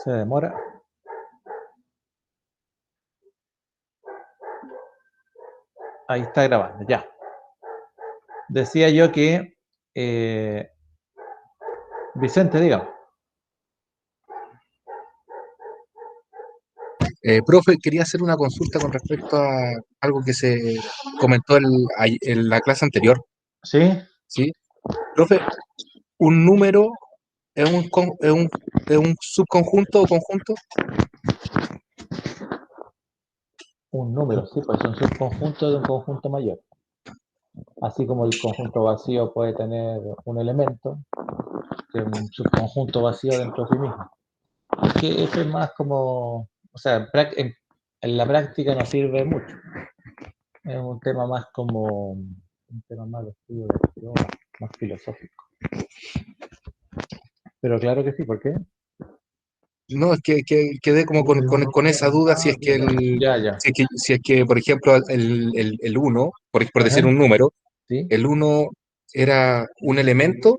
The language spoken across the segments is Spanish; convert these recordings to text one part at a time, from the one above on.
Se demora. Ahí está grabando, ya. Decía yo que Vicente, dígame. Profe, quería hacer una consulta con respecto a algo que se comentó en la clase anterior, ¿Sí? ¿sí? Profe, ¿un número es un subconjunto o conjunto? Un número, sí, pues es un subconjunto de un conjunto mayor. Así como el conjunto vacío puede tener un elemento, que es un subconjunto vacío dentro de sí mismo. Es que eso es más como, o sea, en la práctica no sirve mucho. Es un tema más como, un tema más de estudio de estudio, más filosófico. Pero claro que sí, ¿por qué? No, es que quedé como con esa duda Ya, ya. si es que, por ejemplo, el 1, por decir Ajá, un número, sí. el uno era un elemento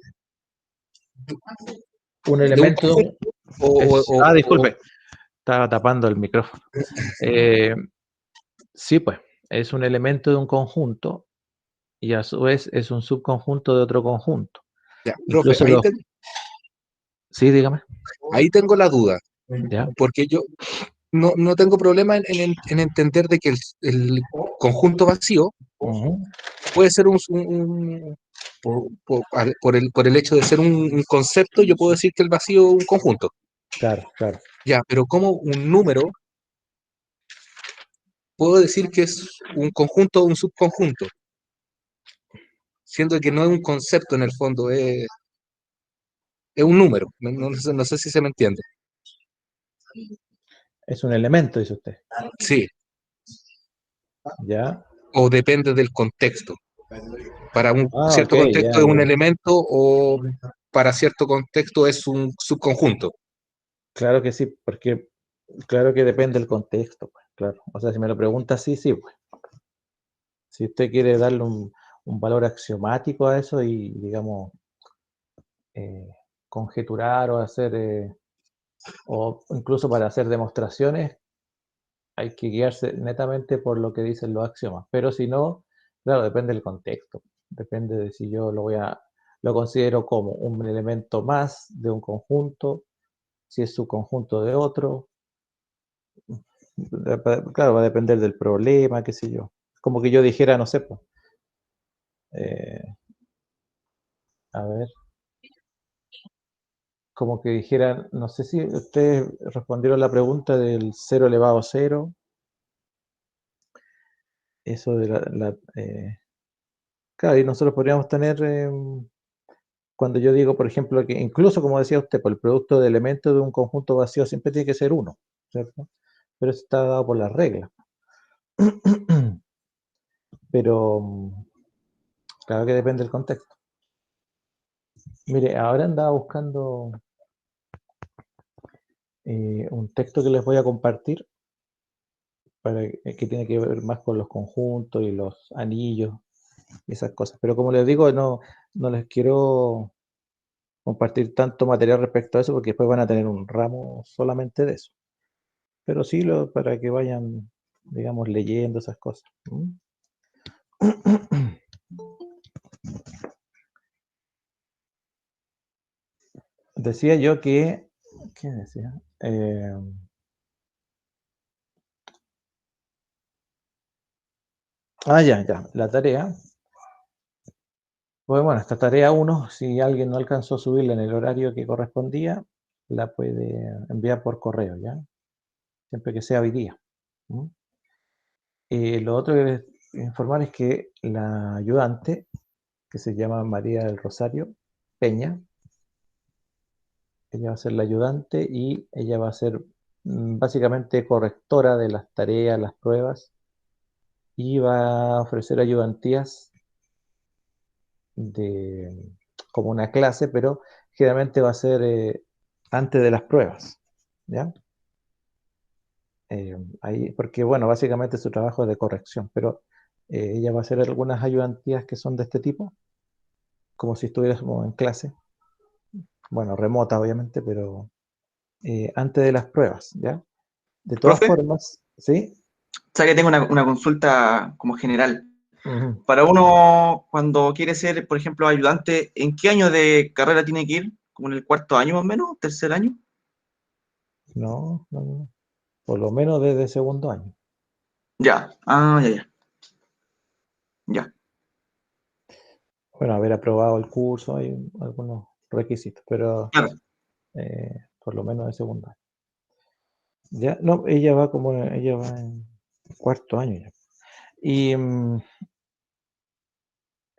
Un de un elemento de conjunto un... disculpe, estaba tapando el micrófono. Eh, sí, pues, es un elemento de un conjunto y a su vez es un subconjunto de otro conjunto. ya, profe, Incluso los... Sí, dígame. ahí tengo la duda, Ya. porque yo no tengo problema en entender de que el conjunto vacío Ujú. puede ser por el hecho de ser un concepto, yo puedo decir que el vacío es un conjunto. Claro, claro. Ya, pero como un número, puedo decir que es un conjunto o un subconjunto, siendo que no es un concepto en el fondo, es un número. No sé si se me entiende. Es un elemento, dice usted. Sí, Ya. o depende del contexto. Para un Ah, ok, cierto contexto ya, es un ya. elemento o para cierto contexto es un subconjunto. Claro que sí, porque claro que depende del contexto, pues, claro. O sea, si me lo pregunta así, sí, pues. Si usted quiere darle un valor axiomático a eso y, digamos, eh, conjeturar o hacer, o incluso para hacer demostraciones, hay que guiarse netamente por lo que dicen los axiomas. Pero si no, claro, depende del contexto. Depende de si yo lo considero como un elemento más de un conjunto, si es subconjunto de otro. Claro, va a depender del problema, qué sé yo. Como que yo dijera, no sé, pues, eh, a ver, como que dijera, no sé si ustedes respondieron la pregunta del cero elevado a cero, eso de claro, y nosotros podríamos tener, cuando yo digo, por ejemplo, que incluso como decía usted, por el producto de elementos de un conjunto vacío siempre tiene que ser uno, ¿cierto? Pero eso está dado por las reglas. Pero claro que depende del contexto. Mire, ahora andaba buscando un texto que les voy a compartir que tiene que ver más con los conjuntos y los anillos y esas cosas. Pero como les digo, no les quiero compartir tanto material respecto a eso porque después van a tener un ramo solamente de eso. Pero sí para que vayan, digamos, leyendo esas cosas. ¿Mm? Decía yo que, ¿qué decía? Ya, ya, la tarea. Pues bueno, esta tarea uno, si alguien no alcanzó a subirla en el horario que correspondía, la puede enviar por correo, ¿ya? Siempre que sea hoy día. ¿Mm? Lo otro que les informar es que la ayudante, que se llama María del Rosario Peña, ella va a ser la ayudante y ella va a ser básicamente correctora de las tareas, las pruebas, y va a ofrecer ayudantías de, como una clase, pero generalmente va a ser antes de las pruebas, ¿ya? Ahí, porque bueno, básicamente su trabajo es de corrección, pero ella va a hacer algunas ayudantías que son de este tipo, como si estuviéramos en clase, bueno, remota obviamente, pero antes de las pruebas, ¿ya? De todas Profe, formas, ¿sí? sabes que tengo una consulta como general. Ujú. Para uno, cuando quiere ser, por ejemplo, ayudante, ¿en qué año de carrera tiene que ir? ¿Como en el cuarto año más o menos? ¿Tercer año? No, no, no. Por lo menos desde segundo año. Ya, ya. Ya. Bueno, haber aprobado el curso, hay algunos requisitos, pero Claro. por lo menos de segundo año. Ya, no, ella va en cuarto año ya. Y,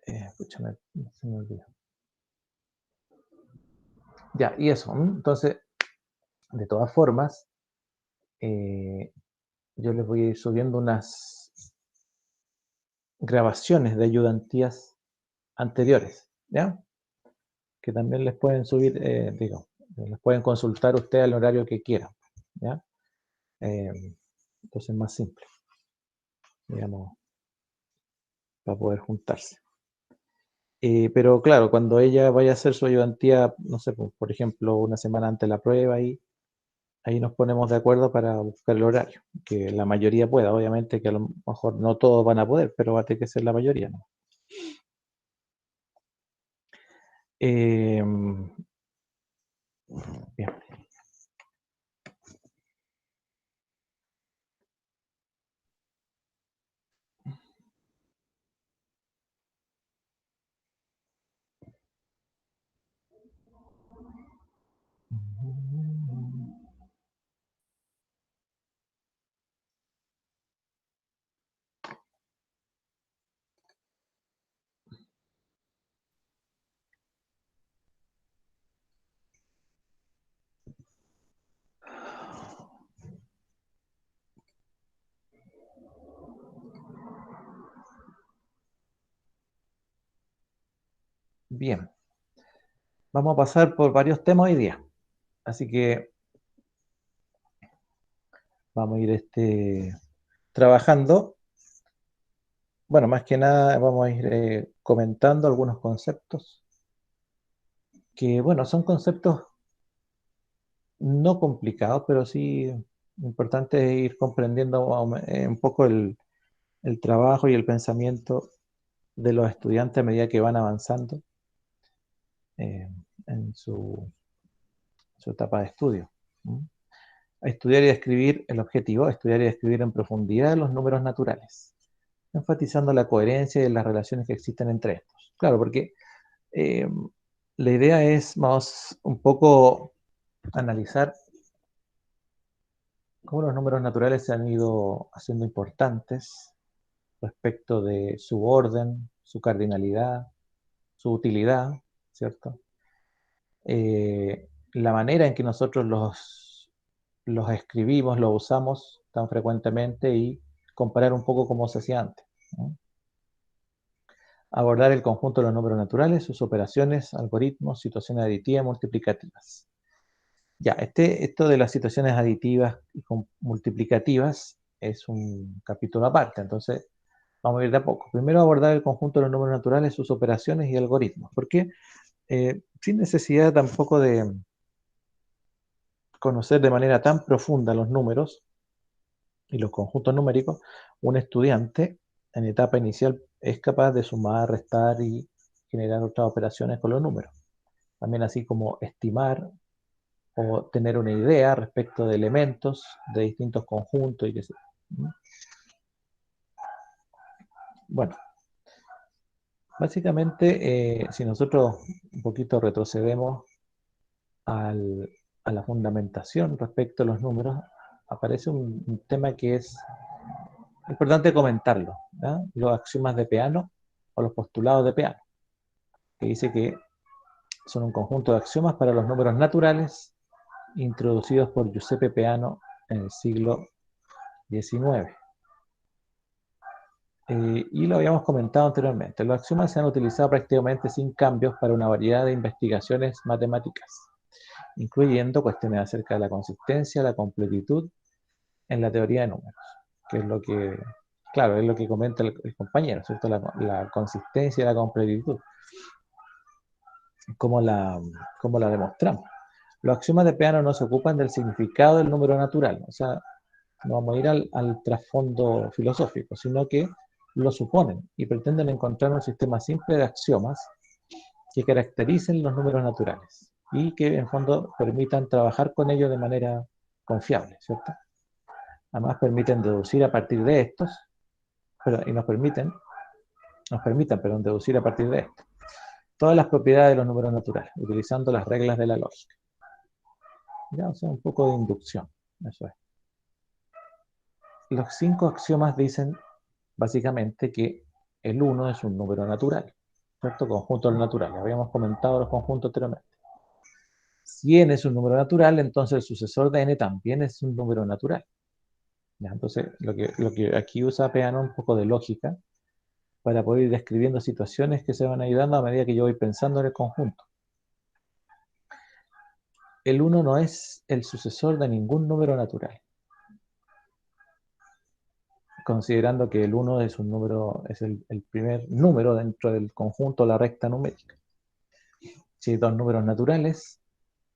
escúchame, se me olvidó. Ya, y eso, entonces, de todas formas, eh, yo les voy a ir subiendo unas grabaciones de ayudantías anteriores, ¿ya? Que también les pueden subir, les pueden consultar ustedes al horario que quieran, ¿ya? Eh, entonces es más simple, digamos, para poder juntarse. Pero claro, cuando ella vaya a hacer su ayudantía, no sé, por ejemplo, una semana antes de la prueba, ahí nos ponemos de acuerdo para buscar el horario, que la mayoría pueda, obviamente que a lo mejor no todos van a poder, pero va a tener que ser la mayoría, ¿no? Bien. Bien, vamos a pasar por varios temas hoy día, así que vamos a ir trabajando. Bueno, más que nada vamos a ir comentando algunos conceptos que, bueno, son conceptos no complicados, pero sí importante ir comprendiendo un poco el trabajo y el pensamiento de los estudiantes a medida que van avanzando eh, en su etapa de estudio. ¿Mm? A estudiar y a escribir, el objetivo, estudiar y a escribir en profundidad los números naturales, enfatizando la coherencia y las relaciones que existen entre estos. Claro, porque eh, la idea es más un poco analizar cómo los números naturales se han ido haciendo importantes respecto de su orden, su cardinalidad, su utilidad, ¿cierto? La manera en que nosotros los escribimos, los usamos tan frecuentemente y comparar un poco cómo se hacía antes, ¿no? Abordar el conjunto de los números naturales, sus operaciones, algoritmos, situaciones aditivas, multiplicativas. Ya, esto de las situaciones aditivas y multiplicativas es un capítulo aparte, entonces vamos a ir de a poco. Primero abordar el conjunto de los números naturales, sus operaciones y algoritmos. ¿Por qué? Sin necesidad tampoco de conocer de manera tan profunda los números y los conjuntos numéricos, un estudiante en etapa inicial es capaz de sumar, restar y generar otras operaciones con los números. También así como estimar o tener una idea respecto de elementos de distintos conjuntos y qué sé yo. Bueno, básicamente, si nosotros un poquito retrocedemos al, a la fundamentación respecto a los números, aparece un tema que es importante comentarlo, ¿ya? Los axiomas de Peano o los postulados de Peano, que dice que son un conjunto de axiomas para los números naturales introducidos por Giuseppe Peano en el siglo XIX. Y lo habíamos comentado anteriormente. Los axiomas se han utilizado prácticamente sin cambios para una variedad de investigaciones matemáticas, incluyendo cuestiones acerca de la consistencia, la completitud en la teoría de números, que es lo que, claro, es lo que comenta el compañero, ¿cierto? La consistencia y la completitud, cómo la demostramos. Los axiomas de Peano no se ocupan del significado del número natural, o sea, no vamos a ir al trasfondo filosófico, sino que lo suponen y pretenden encontrar un sistema simple de axiomas que caractericen los números naturales y que en fondo permitan trabajar con ellos de manera confiable, ¿cierto? Además permiten deducir a partir de estos, y nos permitan, deducir a partir de esto todas las propiedades de los números naturales, utilizando las reglas de la lógica. Ya, o sea, un poco de inducción, eso es. Los 5 axiomas dicen básicamente que el 1 es un número natural, ¿cierto? Conjuntos naturales. Habíamos comentado los conjuntos anteriormente. Si n es un número natural, entonces el sucesor de n también es un número natural. ¿Ya? Entonces, lo que aquí usa Peano un poco de lógica para poder ir describiendo situaciones que se van ayudando a medida que yo voy pensando en el conjunto. El 1 no es el sucesor de ningún número natural, considerando que el 1 es un número, es el primer número dentro del conjunto, la recta numérica. Si hay dos números naturales,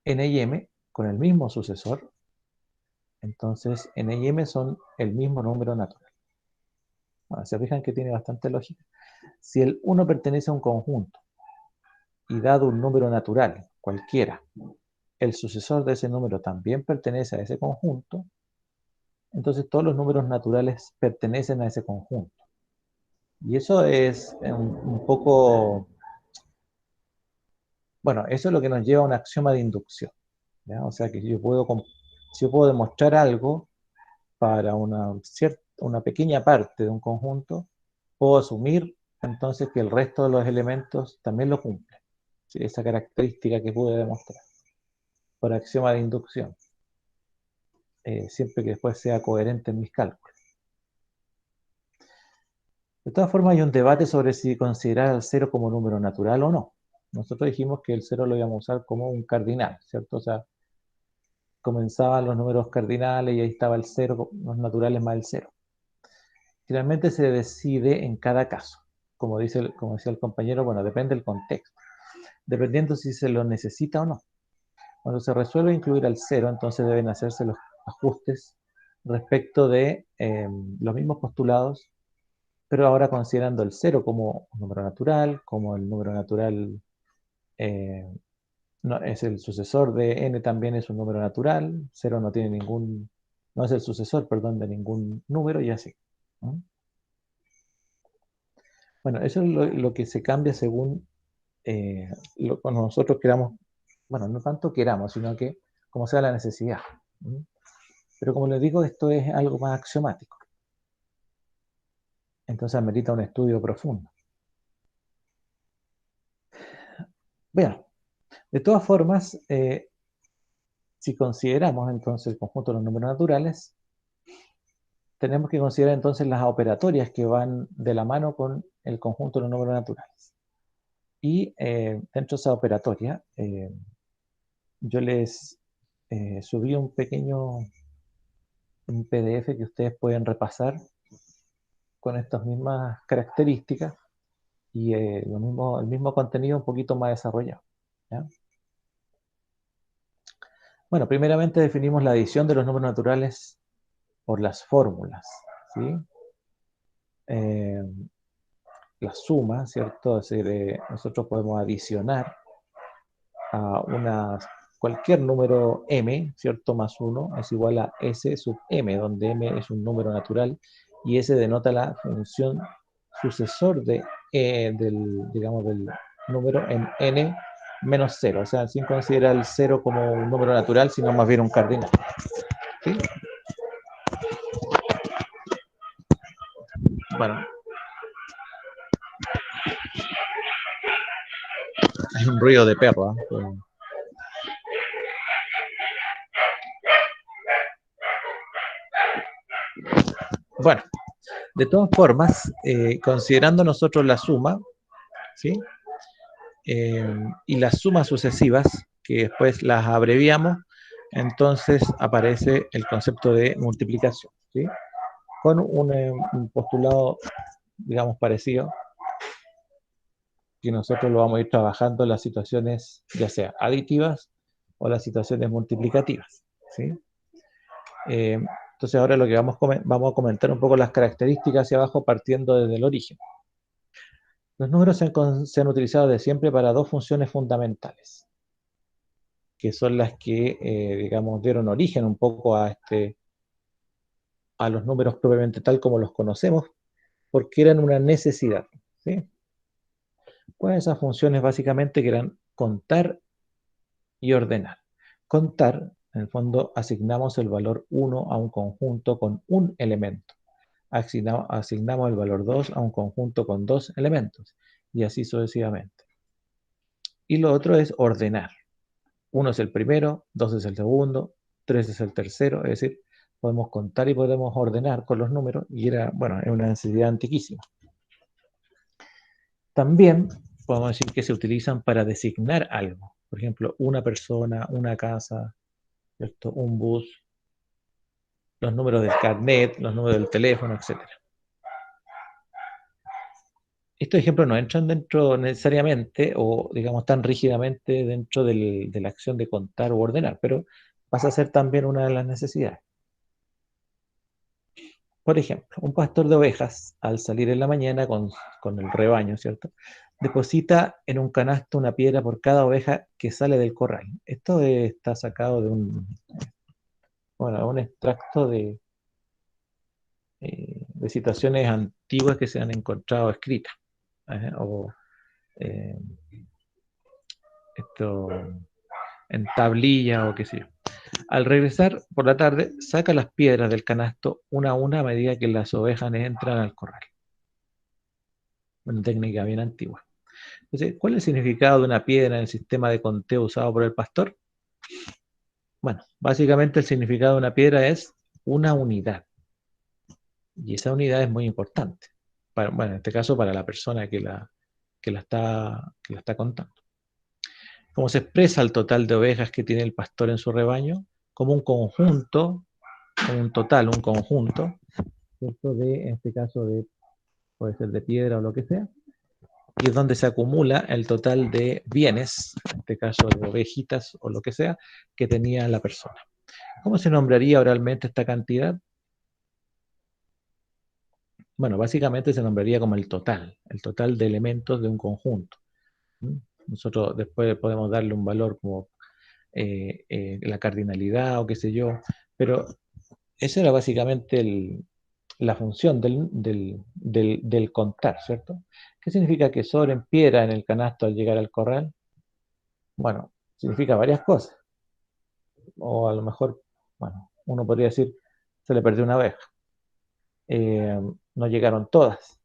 n y m, con el mismo sucesor, entonces n y m son el mismo número natural. Bueno, se fijan que tiene bastante lógica. Si el 1 pertenece a un conjunto y dado un número natural, cualquiera, el sucesor de ese número también pertenece a ese conjunto, entonces todos los números naturales pertenecen a ese conjunto. Y eso es un poco, bueno, eso es lo que nos lleva a un axioma de inducción, ¿ya? O sea que si yo puedo demostrar algo para una pequeña parte de un conjunto, puedo asumir entonces que el resto de los elementos también lo cumplen. ¿Sí? Esa característica que pude demostrar por axioma de inducción, siempre que después sea coherente en mis cálculos. De todas formas, hay un debate sobre si considerar al 0 como número natural o no. Nosotros dijimos que el 0 lo íbamos a usar como un cardinal, ¿cierto? O sea, comenzaban los números cardinales y ahí estaba el 0, los naturales más el 0. Finalmente se decide en cada caso. Como decía el compañero, bueno, depende del contexto. Dependiendo si se lo necesita o no. Cuando se resuelve incluir al 0, entonces deben hacerse los ajustes respecto de los mismos postulados, pero ahora considerando el 0 como un número natural, como el número natural no, es el sucesor de n, también es un número natural, 0 no es el sucesor, perdón, de ningún número y así. ¿No? Bueno, eso es lo que se cambia según cuando nosotros queramos, bueno, no tanto queramos, sino que como sea la necesidad. ¿No? Pero como les digo, esto es algo más axiomático. Entonces amerita un estudio profundo. Vean, de todas formas, si consideramos entonces el conjunto de los números naturales, tenemos que considerar entonces las operatorias que van de la mano con el conjunto de los números naturales. Y dentro de esa operatoria, yo les subí un PDF que ustedes pueden repasar con estas mismas características y el mismo contenido un poquito más desarrollado. ¿Ya? Bueno, primeramente definimos la adición de los números naturales por las fórmulas, ¿sí? La suma, ¿cierto? Es decir, nosotros podemos adicionar a cualquier número m, ¿cierto? Más 1 es igual a s sub m, donde m es un número natural y s denota la función sucesor digamos, del número en n menos 0, o sea, sin considerar el 0 como un número natural, sino más bien un cardinal. ¿Sí? Bueno, hay un ruido de perro, ¿eh? Bueno, de todas formas, considerando nosotros la suma, ¿sí? Y las sumas sucesivas, que después las abreviamos, entonces aparece el concepto de multiplicación, ¿sí? Con un postulado, digamos, parecido, que nosotros lo vamos a ir trabajando en las situaciones ya sea aditivas o las situaciones multiplicativas, ¿sí? Entonces ahora lo que vamos a comentar un poco las características hacia abajo partiendo desde el origen. Los números se han utilizado de siempre para dos funciones fundamentales, que son las que, digamos, dieron origen un poco a los números propiamente tal como los conocemos, porque eran una necesidad, ¿sí? Pues esas funciones básicamente que eran contar y ordenar. Contar, en el fondo, asignamos el valor 1 a un conjunto con un elemento. Asignamos el valor 2 a un conjunto con dos elementos, y así sucesivamente. Y lo otro es ordenar. 1 es el primero, 2 es el segundo, 3 es el tercero, es decir, podemos contar y podemos ordenar con los números, y era, bueno, es una necesidad antiquísima. También podemos decir que se utilizan para designar algo. Por ejemplo, una persona, una casa, ¿cierto? Un bus, los números del carnet, los números del teléfono, etc. Estos ejemplos no entran dentro necesariamente o, digamos, tan rígidamente dentro de la acción de contar o ordenar, pero pasa a ser también una de las necesidades. Por ejemplo, un pastor de ovejas, al salir en la mañana con el rebaño, ¿cierto? Deposita en un canasto una piedra por cada oveja que sale del corral. Esto está sacado de un extracto de situaciones antiguas que se han encontrado escritas. O esto en tablilla o qué sé yo. Al regresar por la tarde, saca las piedras del canasto una a una a medida que las ovejas entran al corral. Una técnica bien antigua. Entonces, ¿cuál es el significado de una piedra en el sistema de conteo usado por el pastor? Bueno, básicamente el significado de una piedra es una unidad. Y esa unidad es muy importante. Bueno, en este caso para la persona que la está contando. ¿Cómo se expresa el total de ovejas que tiene el pastor en su rebaño? Como un conjunto, un total, un conjunto, ¿cierto? En este caso puede ser de piedra o lo que sea, y es donde se acumula el total de bienes, en este caso de ovejitas o lo que sea, que tenía la persona. ¿Cómo se nombraría oralmente esta cantidad? Bueno, básicamente se nombraría como el total de elementos de un conjunto. Nosotros después podemos darle un valor como la cardinalidad o qué sé yo, pero esa era básicamente la función del contar, ¿cierto? ¿Qué significa que sobren piedra en el canasto al llegar al corral? Bueno, significa varias cosas. O a lo mejor, bueno, uno podría decir, se le perdió una oveja. No llegaron todas.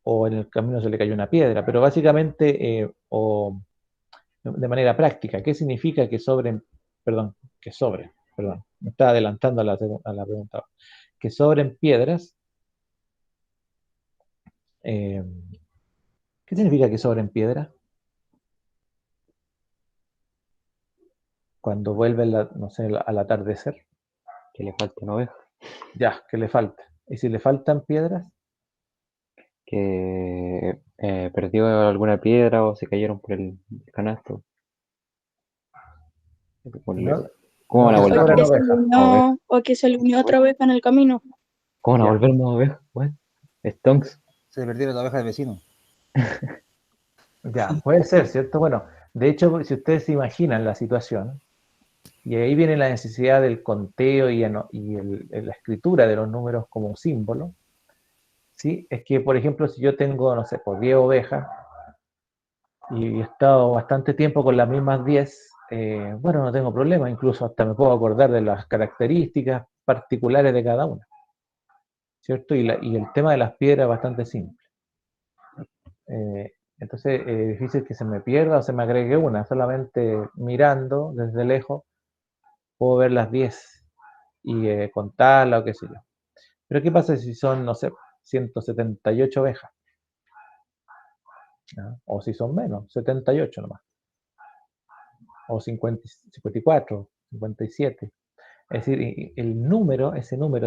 O en el camino se le cayó una piedra. Pero básicamente, o de manera práctica, ¿qué significa que sobren, perdón, me estaba adelantando a la pregunta. Que sobren piedras. ¿Qué significa que sobren piedras? Cuando vuelve, no sé, al atardecer. Que le falta una oveja. Ya, que le falta. ¿Y si le faltan piedras? Que perdió alguna piedra o se cayeron por el canasto. No, ¿Cómo van a que volver? sobran ovejas. O que se le unió otra vez en el camino. ¿Cómo van a Ya. volver más ovejas? What? Stonks. Se le perdieron las ovejas del vecino. Ya, puede ser, ¿cierto? Bueno, de hecho, si ustedes se imaginan la situación, y ahí viene la necesidad del conteo y la escritura de los números como símbolo, ¿sí? Es que, por ejemplo, si yo tengo, no sé, por 10 ovejas, y he estado bastante tiempo con las mismas 10, bueno, no tengo problema, incluso hasta me puedo acordar de las características particulares de cada una, ¿cierto? Y el tema de las piedras es bastante simple. Entonces es difícil que se me pierda o se me agregue una, solamente mirando desde lejos puedo ver las 10 y contarla o qué sé yo. Pero ¿qué pasa si son, no sé, 178 ovejas? ¿Ah? O si son menos, 78 nomás. O 50, 54, 57. Es decir, ese número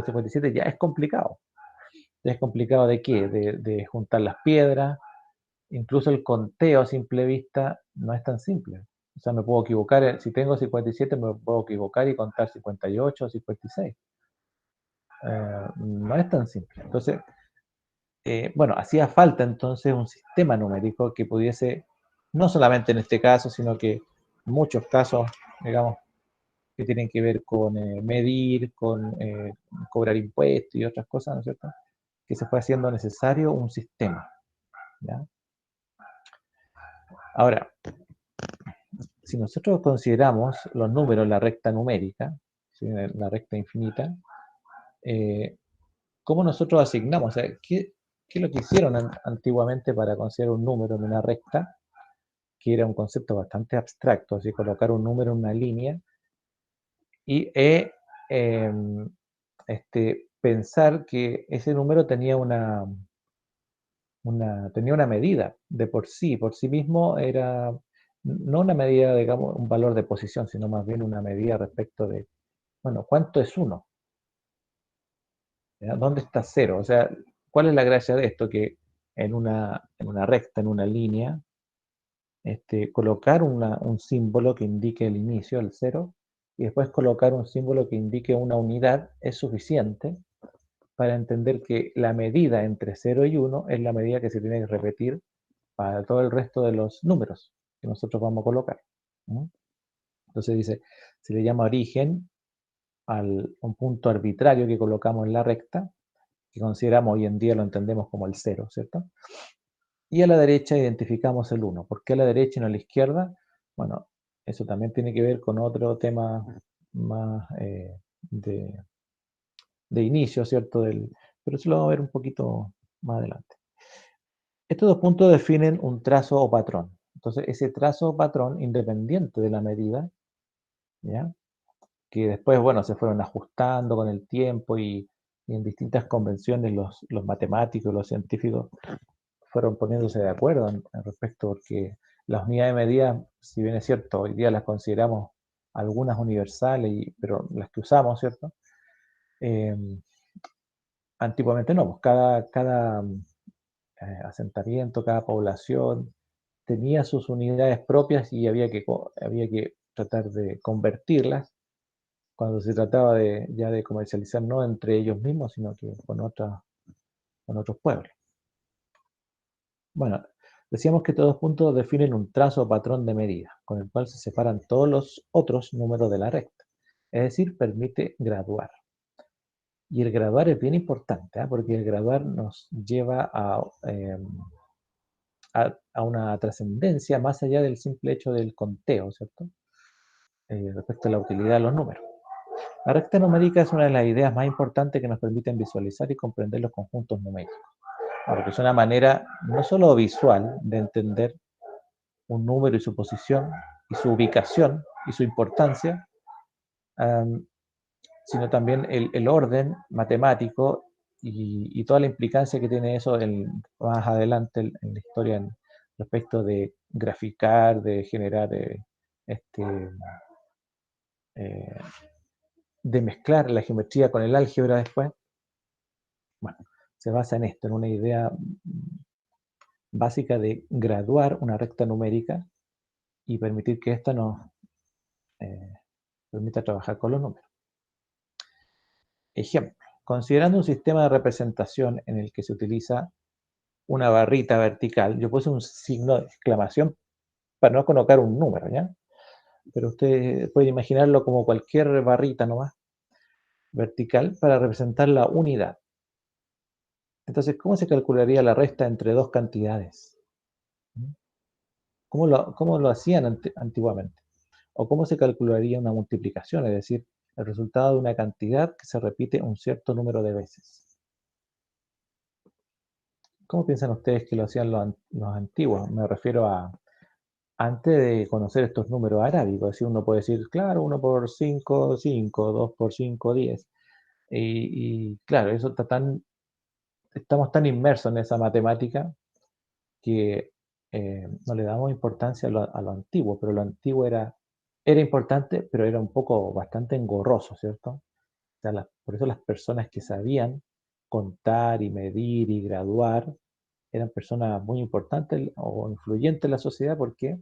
57 ya es complicado. ¿Ya es complicado de qué? De juntar las piedras. Incluso el conteo a simple vista no es tan simple. O sea, me puedo equivocar, si tengo 57 me puedo equivocar y contar 58 o 56. No es tan simple. Entonces, bueno, hacía falta entonces un sistema numérico que pudiese, no solamente en este caso, sino que en muchos casos, digamos, que tienen que ver con medir, con cobrar impuestos y otras cosas, ¿no es cierto? Que se fue haciendo necesario un sistema, ¿ya? Ahora, si nosotros consideramos los números, la recta numérica, ¿sí? La recta infinita, ¿cómo nosotros asignamos? O sea, ¿qué es lo que hicieron antiguamente para considerar un número en una recta? Que era un concepto bastante abstracto, así colocar un número en una línea y pensar que ese número tenía tenía una medida de por sí mismo era no una medida, digamos, un valor de posición, sino más bien una medida respecto de, bueno, ¿cuánto es uno? ¿Ya? ¿Dónde está cero? O sea, ¿cuál es la gracia de esto? Que en una recta, en una línea, colocar un símbolo que indique el inicio, el cero, y después colocar un símbolo que indique una unidad es suficiente para entender que la medida entre 0 y 1 es la medida que se tiene que repetir para todo el resto de los números que nosotros vamos a colocar. ¿No? Entonces dice, se le llama origen un punto arbitrario que colocamos en la recta, que consideramos hoy en día lo entendemos como el 0, ¿cierto? Y a la derecha identificamos el 1. ¿Por qué a la derecha y no a la izquierda? Bueno, eso también tiene que ver con otro tema más de inicio, ¿cierto? Pero eso lo vamos a ver un poquito más adelante. Estos dos puntos definen un trazo o patrón. Entonces, ese trazo o patrón, independiente de la medida, ¿ya? Que después, bueno, se fueron ajustando con el tiempo y en distintas convenciones los matemáticos, los científicos fueron poniéndose de acuerdo en respecto, porque las unidades de medida, si bien es cierto, hoy día las consideramos algunas universales, pero las que usamos, ¿cierto? Eh, Antiguamente no, pues cada asentamiento, cada población tenía sus unidades propias y había que tratar de convertirlas cuando se trataba ya de comercializar no entre ellos mismos, sino que con otros pueblos. Bueno, decíamos que estos dos puntos definen un trazo o patrón de medida, con el cual se separan todos los otros números de la recta. Es decir, permite graduar. Y el graduar es bien importante, ¿eh? Porque el graduar nos lleva a una trascendencia más allá del simple hecho del conteo, ¿cierto? Respecto a la utilidad de los números. La recta numérica es una de las ideas más importantes que nos permiten visualizar y comprender los conjuntos numéricos, porque es una manera no solo visual de entender un número y su posición, y su ubicación, y su importancia, sino también el orden matemático y toda la implicancia que tiene eso más adelante en la historia respecto de graficar, de generar, eh, de mezclar la geometría con el álgebra después. Bueno, se basa en esto, en una idea básica de graduar una recta numérica y permitir que ésta nos permita trabajar con los números. Ejemplo, considerando un sistema de representación en el que se utiliza una barrita vertical, yo puse un signo de exclamación para no colocar un número, ¿ya? Pero usted puede imaginarlo como cualquier barrita nomás, vertical, para representar la unidad. Entonces, ¿cómo se calcularía la resta entre dos cantidades? ¿Cómo lo hacían antiguamente? ¿O cómo se calcularía una multiplicación? Es decir, el resultado de una cantidad que se repite un cierto número de veces. ¿Cómo piensan ustedes que lo hacían los antiguos? Me refiero a antes de conocer estos números arábigos. Es decir, uno puede decir, claro, 1 por 5, 5, 2 por 5, 10. Y claro, estamos tan inmersos en esa matemática que no le damos importancia a lo antiguo, pero lo antiguo era importante, pero era un poco bastante engorroso, ¿cierto? O sea, por eso las personas que sabían contar y medir y graduar eran personas muy importantes o influyentes en la sociedad porque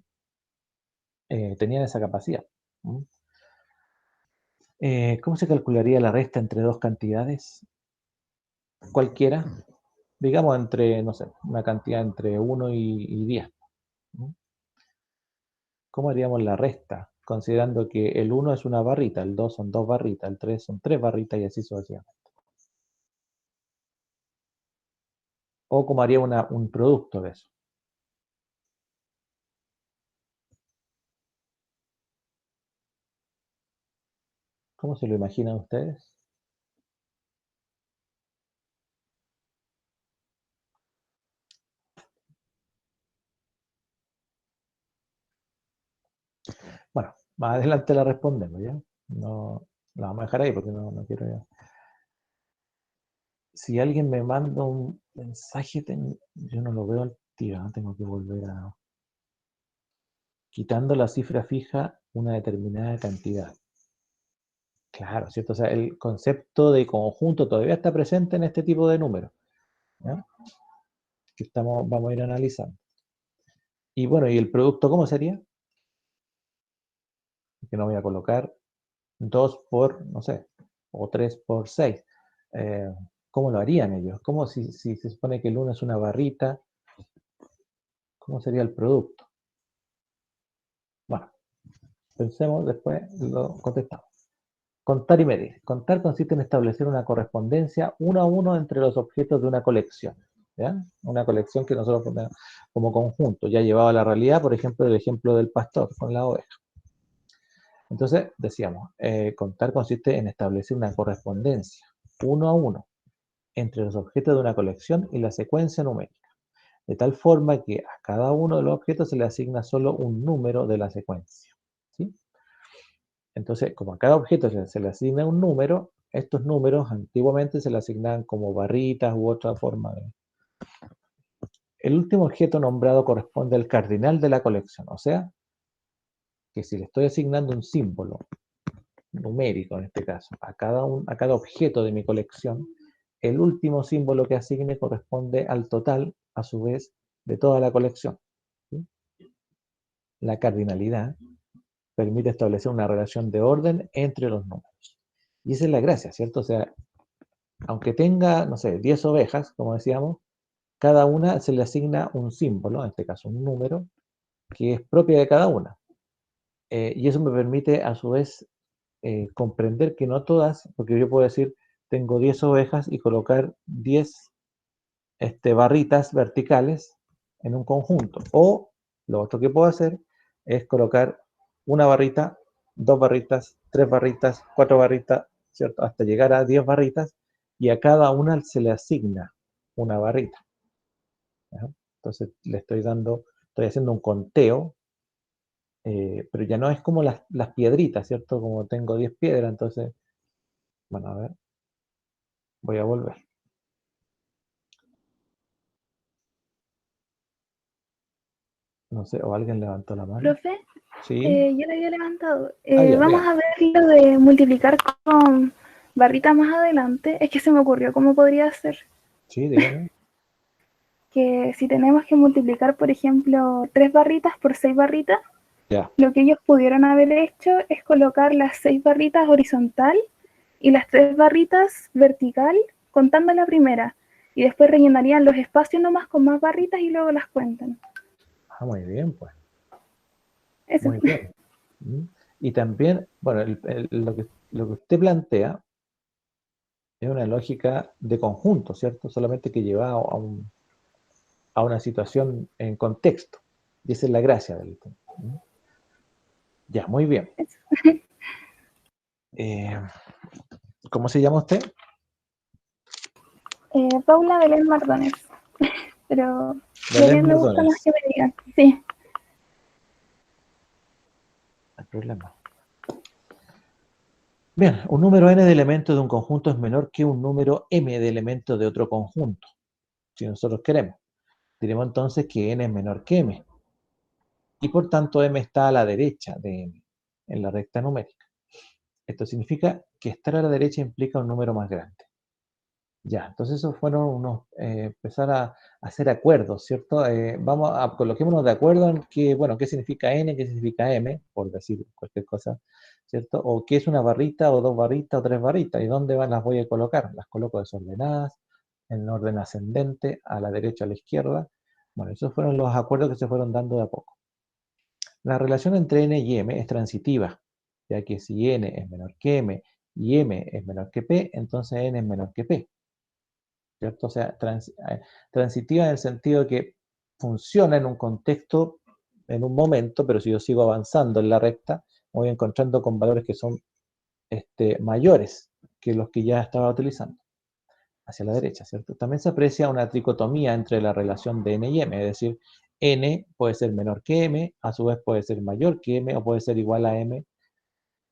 tenían esa capacidad. ¿Mm? ¿Cómo se calcularía la resta entre dos cantidades? Cualquiera, digamos entre, no sé, una cantidad entre 1 y 10. ¿Mm? ¿Cómo haríamos la resta? Considerando que el 1 es una barrita, el 2 son 2 barritas, el 3 son 3 barritas y así sucesivamente. ¿O cómo haría un producto de eso? ¿Cómo se lo imaginan ustedes? Bueno, más adelante la respondemos, ¿ya? No la vamos a dejar ahí porque no quiero ya. Si alguien me manda un mensaje, yo no lo veo al tiro, ¿no? Tengo que volver a... Quitando la cifra fija, una determinada cantidad. Claro, ¿cierto? O sea, el concepto de conjunto todavía está presente en este tipo de números, ¿ya? Que vamos a ir analizando. Y bueno, ¿y el producto cómo sería? Que no voy a colocar 2 por, no sé, o 3 por 6. ¿Cómo lo harían ellos? ¿Cómo si se supone que el 1 es una barrita? ¿Cómo sería el producto? Bueno, pensemos, después lo contestamos. Contar y medir. Contar consiste en establecer una correspondencia uno a uno entre los objetos de una colección. ¿Ya? Una colección que nosotros ponemos como conjunto, ya llevado a la realidad, por ejemplo, el ejemplo del pastor con la oveja. Entonces, decíamos, contar consiste en establecer una correspondencia uno a uno entre los objetos de una colección y la secuencia numérica, de tal forma que a cada uno de los objetos se le asigna solo un número de la secuencia. ¿Sí? Entonces, como a cada objeto se le asigna un número, estos números antiguamente se le asignaban como barritas u otra forma de... El último objeto nombrado corresponde al cardinal de la colección, o sea, que si le estoy asignando un símbolo numérico en este caso, a cada objeto de mi colección, el último símbolo que asigne corresponde al total, a su vez, de toda la colección. ¿Sí? La cardinalidad permite establecer una relación de orden entre los números. Y esa es la gracia, ¿cierto? O sea, aunque tenga, no sé, 10 ovejas, como decíamos, cada una se le asigna un símbolo, en este caso un número, que es propia de cada una. Y eso me permite, a su vez, comprender que no todas, porque yo puedo decir, tengo 10 ovejas y colocar 10 barritas verticales en un conjunto. O lo otro que puedo hacer es colocar una barrita, 2 barritas, 3 barritas, 4 barritas, ¿cierto? Hasta llegar a 10 barritas y a cada una se le asigna una barrita. ¿Ya? Entonces le estoy haciendo un conteo, pero ya no es como las piedritas, ¿cierto? Como tengo 10 piedras, entonces, bueno, a ver, voy a volver. No sé, o alguien levantó la mano. Profe, Sí. yo lo había levantado. Ya, Vamos bien. a ver lo de multiplicar con barrita más adelante. Es que se me ocurrió cómo podría ser. Sí, dígame. Que si tenemos que multiplicar, por ejemplo, 3 barritas por 6 barritas, Ya. lo que ellos pudieron haber hecho es colocar las 6 barritas horizontal y las 3 barritas vertical, contando la primera. Y después rellenarían los espacios nomás con más barritas y luego las cuentan. Ah, muy bien, pues. Eso. Muy bien. Y también, bueno, lo que usted plantea es una lógica de conjunto, ¿cierto? Solamente que lleva a una situación en contexto. Y esa es la gracia del tema. Ya, muy bien. ¿Cómo se llama usted? Paula Belén Mardones. Pero Belén Belén me gusta más Mardones. que me digan. Sí. No hay problema. Bien, un número n de elementos de un conjunto es menor que un número m de elementos de otro conjunto, si nosotros queremos. Diremos entonces que n es menor que m. Y por tanto m está a la derecha de n, en la recta numérica. Esto significa que estar a la derecha implica un número más grande. Ya, entonces esos fueron unos, empezar a hacer acuerdos, ¿cierto? Coloquémonos de acuerdo en que, bueno, qué significa N, qué significa M, por decir cualquier cosa, ¿cierto? O qué es una barrita, o dos barritas, o tres barritas, y dónde las voy a colocar. Las coloco desordenadas, en orden ascendente, a la derecha, a la izquierda. Bueno, esos fueron los acuerdos que se fueron dando de a poco. La relación entre N y M es transitiva, ya que si N es menor que M y M es menor que P, entonces N es menor que P. ¿Cierto? O sea, transitiva en el sentido de que funciona en un contexto, en un momento, pero si yo sigo avanzando en la recta, voy encontrando con valores que son mayores que los que ya estaba utilizando, hacia la derecha, ¿cierto? También se aprecia una tricotomía entre la relación de N y M, es decir, N puede ser menor que M, a su vez puede ser mayor que M, o puede ser igual a M,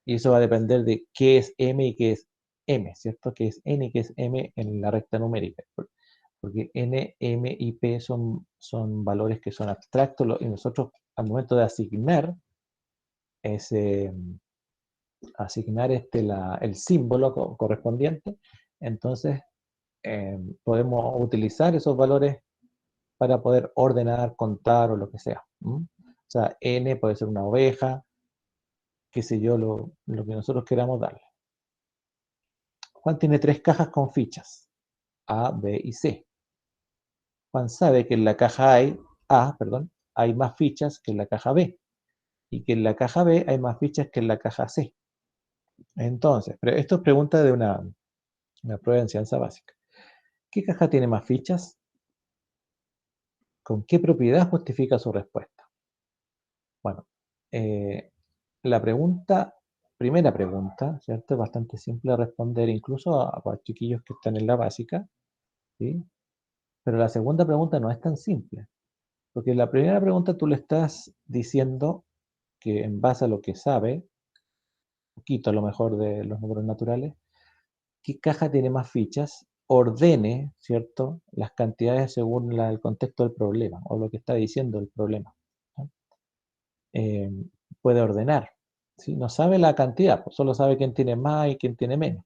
y eso va a depender de qué es M y qué es M, ¿cierto? ¿Qué es N y qué es M en la recta numérica? Porque N, M y P son valores que son abstractos, y nosotros al momento de asignar el símbolo correspondiente, entonces podemos utilizar esos valores para poder ordenar, contar o lo que sea. O sea, N puede ser una oveja, qué sé yo, lo que nosotros queramos darle. Juan tiene 3 cajas con fichas, A, B y C. Juan sabe que en la caja A, hay más fichas que en la caja B, y que en la caja B hay más fichas que en la caja C. Entonces, pero esto es pregunta de una prueba de ciencia básica. ¿Qué caja tiene más fichas? ¿Con qué propiedad justifica su respuesta? Bueno, la primera pregunta, ¿cierto? Es bastante simple de responder, incluso a chiquillos que están en la básica, ¿sí? Pero la segunda pregunta no es tan simple, porque la primera pregunta tú le estás diciendo que en base a lo que sabe, poquito a lo mejor de los números naturales, qué caja tiene más fichas, ordene, ¿cierto?, las cantidades según el contexto del problema, o lo que está diciendo el problema, ¿no? Eh, Puede ordenar, ¿sí? No sabe la cantidad, pues solo sabe quién tiene más y quién tiene menos,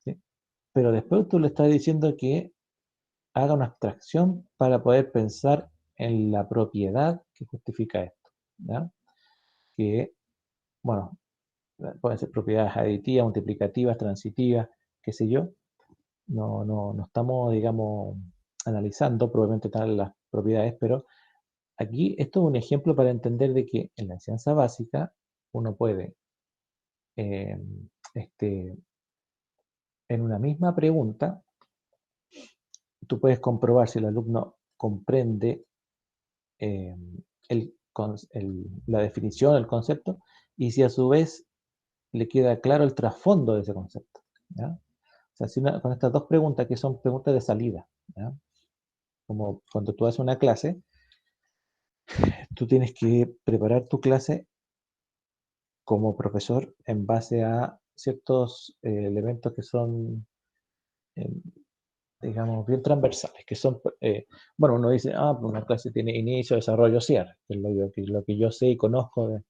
¿sí? Pero después tú le estás diciendo que haga una abstracción para poder pensar en la propiedad que justifica esto, ¿ya? Que, bueno, pueden ser propiedades aditivas, multiplicativas, transitivas, qué sé yo. No estamos, digamos, analizando probablemente tal las propiedades, pero aquí esto es un ejemplo para entender de que en la enseñanza básica uno puede, eh, este, en una misma pregunta, tú puedes comprobar si el alumno comprende eh, la definición, el concepto, y si a su vez le queda claro el trasfondo de ese concepto, ¿ya? O sea, con estas dos preguntas que son preguntas de salida, ¿ya? Como cuando tú haces una clase, tú tienes que preparar tu clase como profesor en base a ciertos elementos que son, eh, digamos, bien transversales, que son, bueno, uno dice, pues una clase tiene inicio, desarrollo, cierre, que es lo que yo sé y conozco,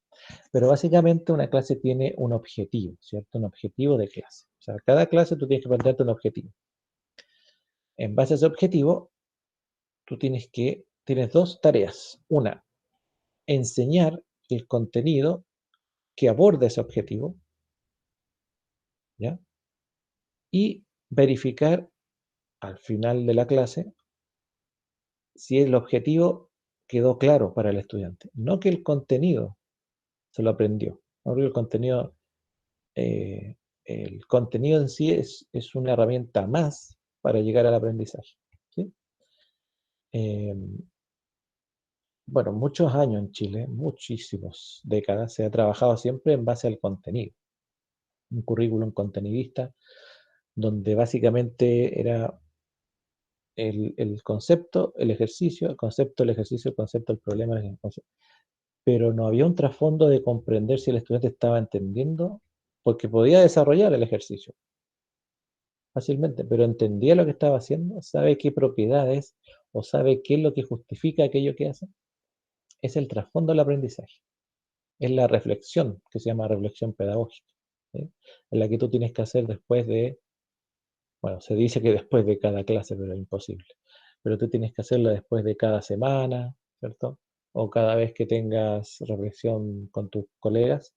pero básicamente una clase tiene un objetivo, ¿cierto? Un objetivo de clase. O sea, cada clase tú tienes que plantearte un objetivo. En base a ese objetivo, tú tienes dos tareas. Una, enseñar el contenido que aborda ese objetivo, ¿ya? Y verificar al final de la clase si el objetivo quedó claro para el estudiante. No que el contenido se lo aprendió. No que eh, el contenido en sí es una herramienta más para llegar al aprendizaje, ¿sí? Eh, bueno, muchos años en Chile, muchísimas décadas, se ha trabajado siempre en base al contenido. Un currículum contenidista, donde básicamente era el concepto, el ejercicio, el concepto, el ejercicio, el concepto, el problema, el concepto. Pero no había un trasfondo de comprender si el estudiante estaba entendiendo, porque podía desarrollar el ejercicio fácilmente, pero entendía lo que estaba haciendo, sabe qué propiedades o sabe qué es lo que justifica aquello que hace. Es el trasfondo del aprendizaje. Es la reflexión, que se llama reflexión pedagógica, ¿sí? En la que tú tienes que hacer después de Bueno, se dice que después de cada clase, pero es imposible. Pero tú tienes que hacerlo después de cada semana, ¿cierto? O cada vez que tengas reflexión con tus colegas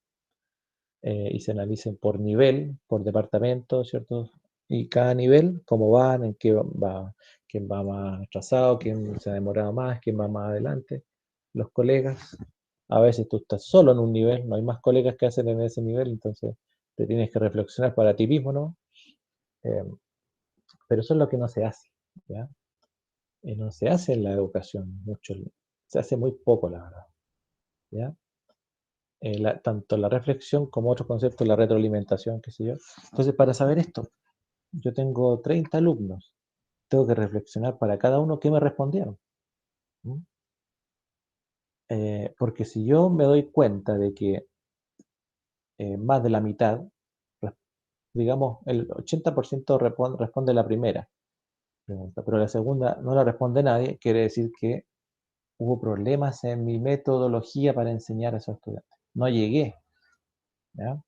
y se analicen por nivel, por departamento, ¿cierto? Y cada nivel, cómo van, en qué va, quién va más atrasado, quién se ha demorado más, quién va más adelante, los colegas. A veces tú estás solo en un nivel, no hay más colegas que hacen en ese nivel, entonces te tienes que reflexionar para ti mismo, ¿no? Eh, pero eso es lo que no se hace, ¿ya? No se hace en la educación mucho, se hace muy poco, la verdad, ¿ya? Tanto la reflexión como otros conceptos, la retroalimentación, qué sé yo. Entonces, para saber esto, yo tengo 30 alumnos, tengo que reflexionar para cada uno qué me respondieron. ¿Mm? Porque si yo me doy cuenta de que más de la mitad, digamos, el 80% responde la primera pregunta, pero la segunda no la responde nadie, quiere decir que hubo problemas en mi metodología para enseñar a esos estudiantes. No llegué, ¿ya?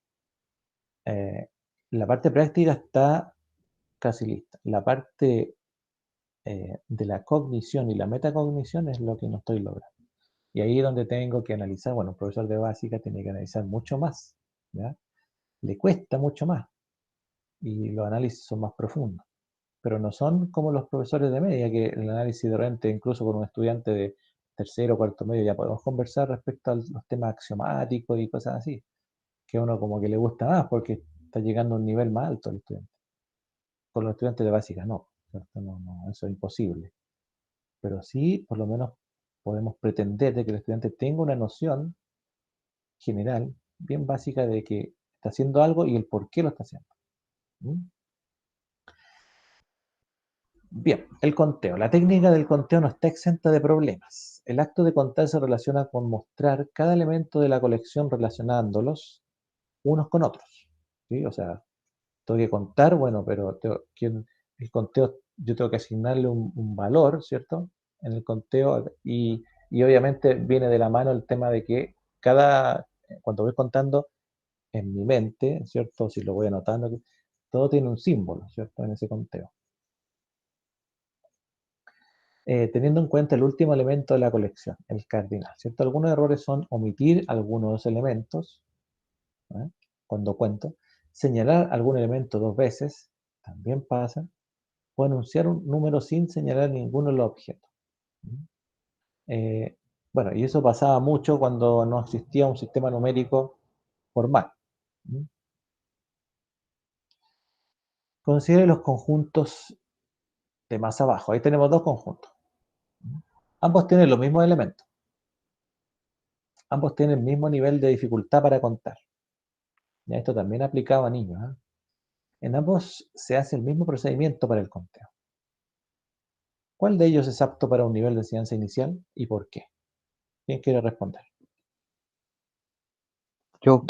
La parte práctica está casi lista. La parte de la cognición y la metacognición es lo que no estoy logrando. Y ahí es donde tengo que analizar, bueno, un profesor de básica tiene que analizar mucho más, ¿ya? Le cuesta mucho más y los análisis son más profundos, pero no son como los profesores de media, que el análisis de repente, incluso con un estudiante de tercero o cuarto medio, ya podemos conversar respecto a los temas axiomáticos y cosas así, que a uno como que le gusta más porque está llegando a un nivel más alto el estudiante. Con los estudiantes de básica no, ¿cierto? No, no, eso es imposible. Pero sí, por lo menos podemos pretender de que el estudiante tenga una noción general, bien básica, de que está haciendo algo y el por qué lo está haciendo. ¿Mm? Bien, el conteo. La técnica del conteo no está exenta de problemas. El acto de contar se relaciona con mostrar cada elemento de la colección relacionándolos unos con otros. ¿Sí? O sea, tengo que contar, bueno, pero el conteo, yo tengo que asignarle un valor, ¿cierto? En el conteo y obviamente viene de la mano el tema de que cuando voy contando en mi mente, ¿cierto? Si lo voy anotando, todo tiene un símbolo, ¿cierto? En ese conteo. Teniendo en cuenta el último elemento de la colección, el cardinal, ¿cierto? Algunos errores son omitir algunos elementos, ¿eh? Cuando cuento, señalar algún elemento dos veces, también pasa, o enunciar un número sin señalar ninguno de los objetos. Bueno, y eso pasaba mucho cuando no existía un sistema numérico formal. Considere los conjuntos de más abajo. Ahí tenemos dos conjuntos. Ambos tienen los mismos elementos. Ambos tienen el mismo nivel de dificultad para contar. Ya esto también aplicado a niños. ¿Eh? En ambos se hace el mismo procedimiento para el conteo. ¿Cuál de ellos es apto para un nivel de enseñanza inicial y por qué? ¿Quién quiere responder? Yo,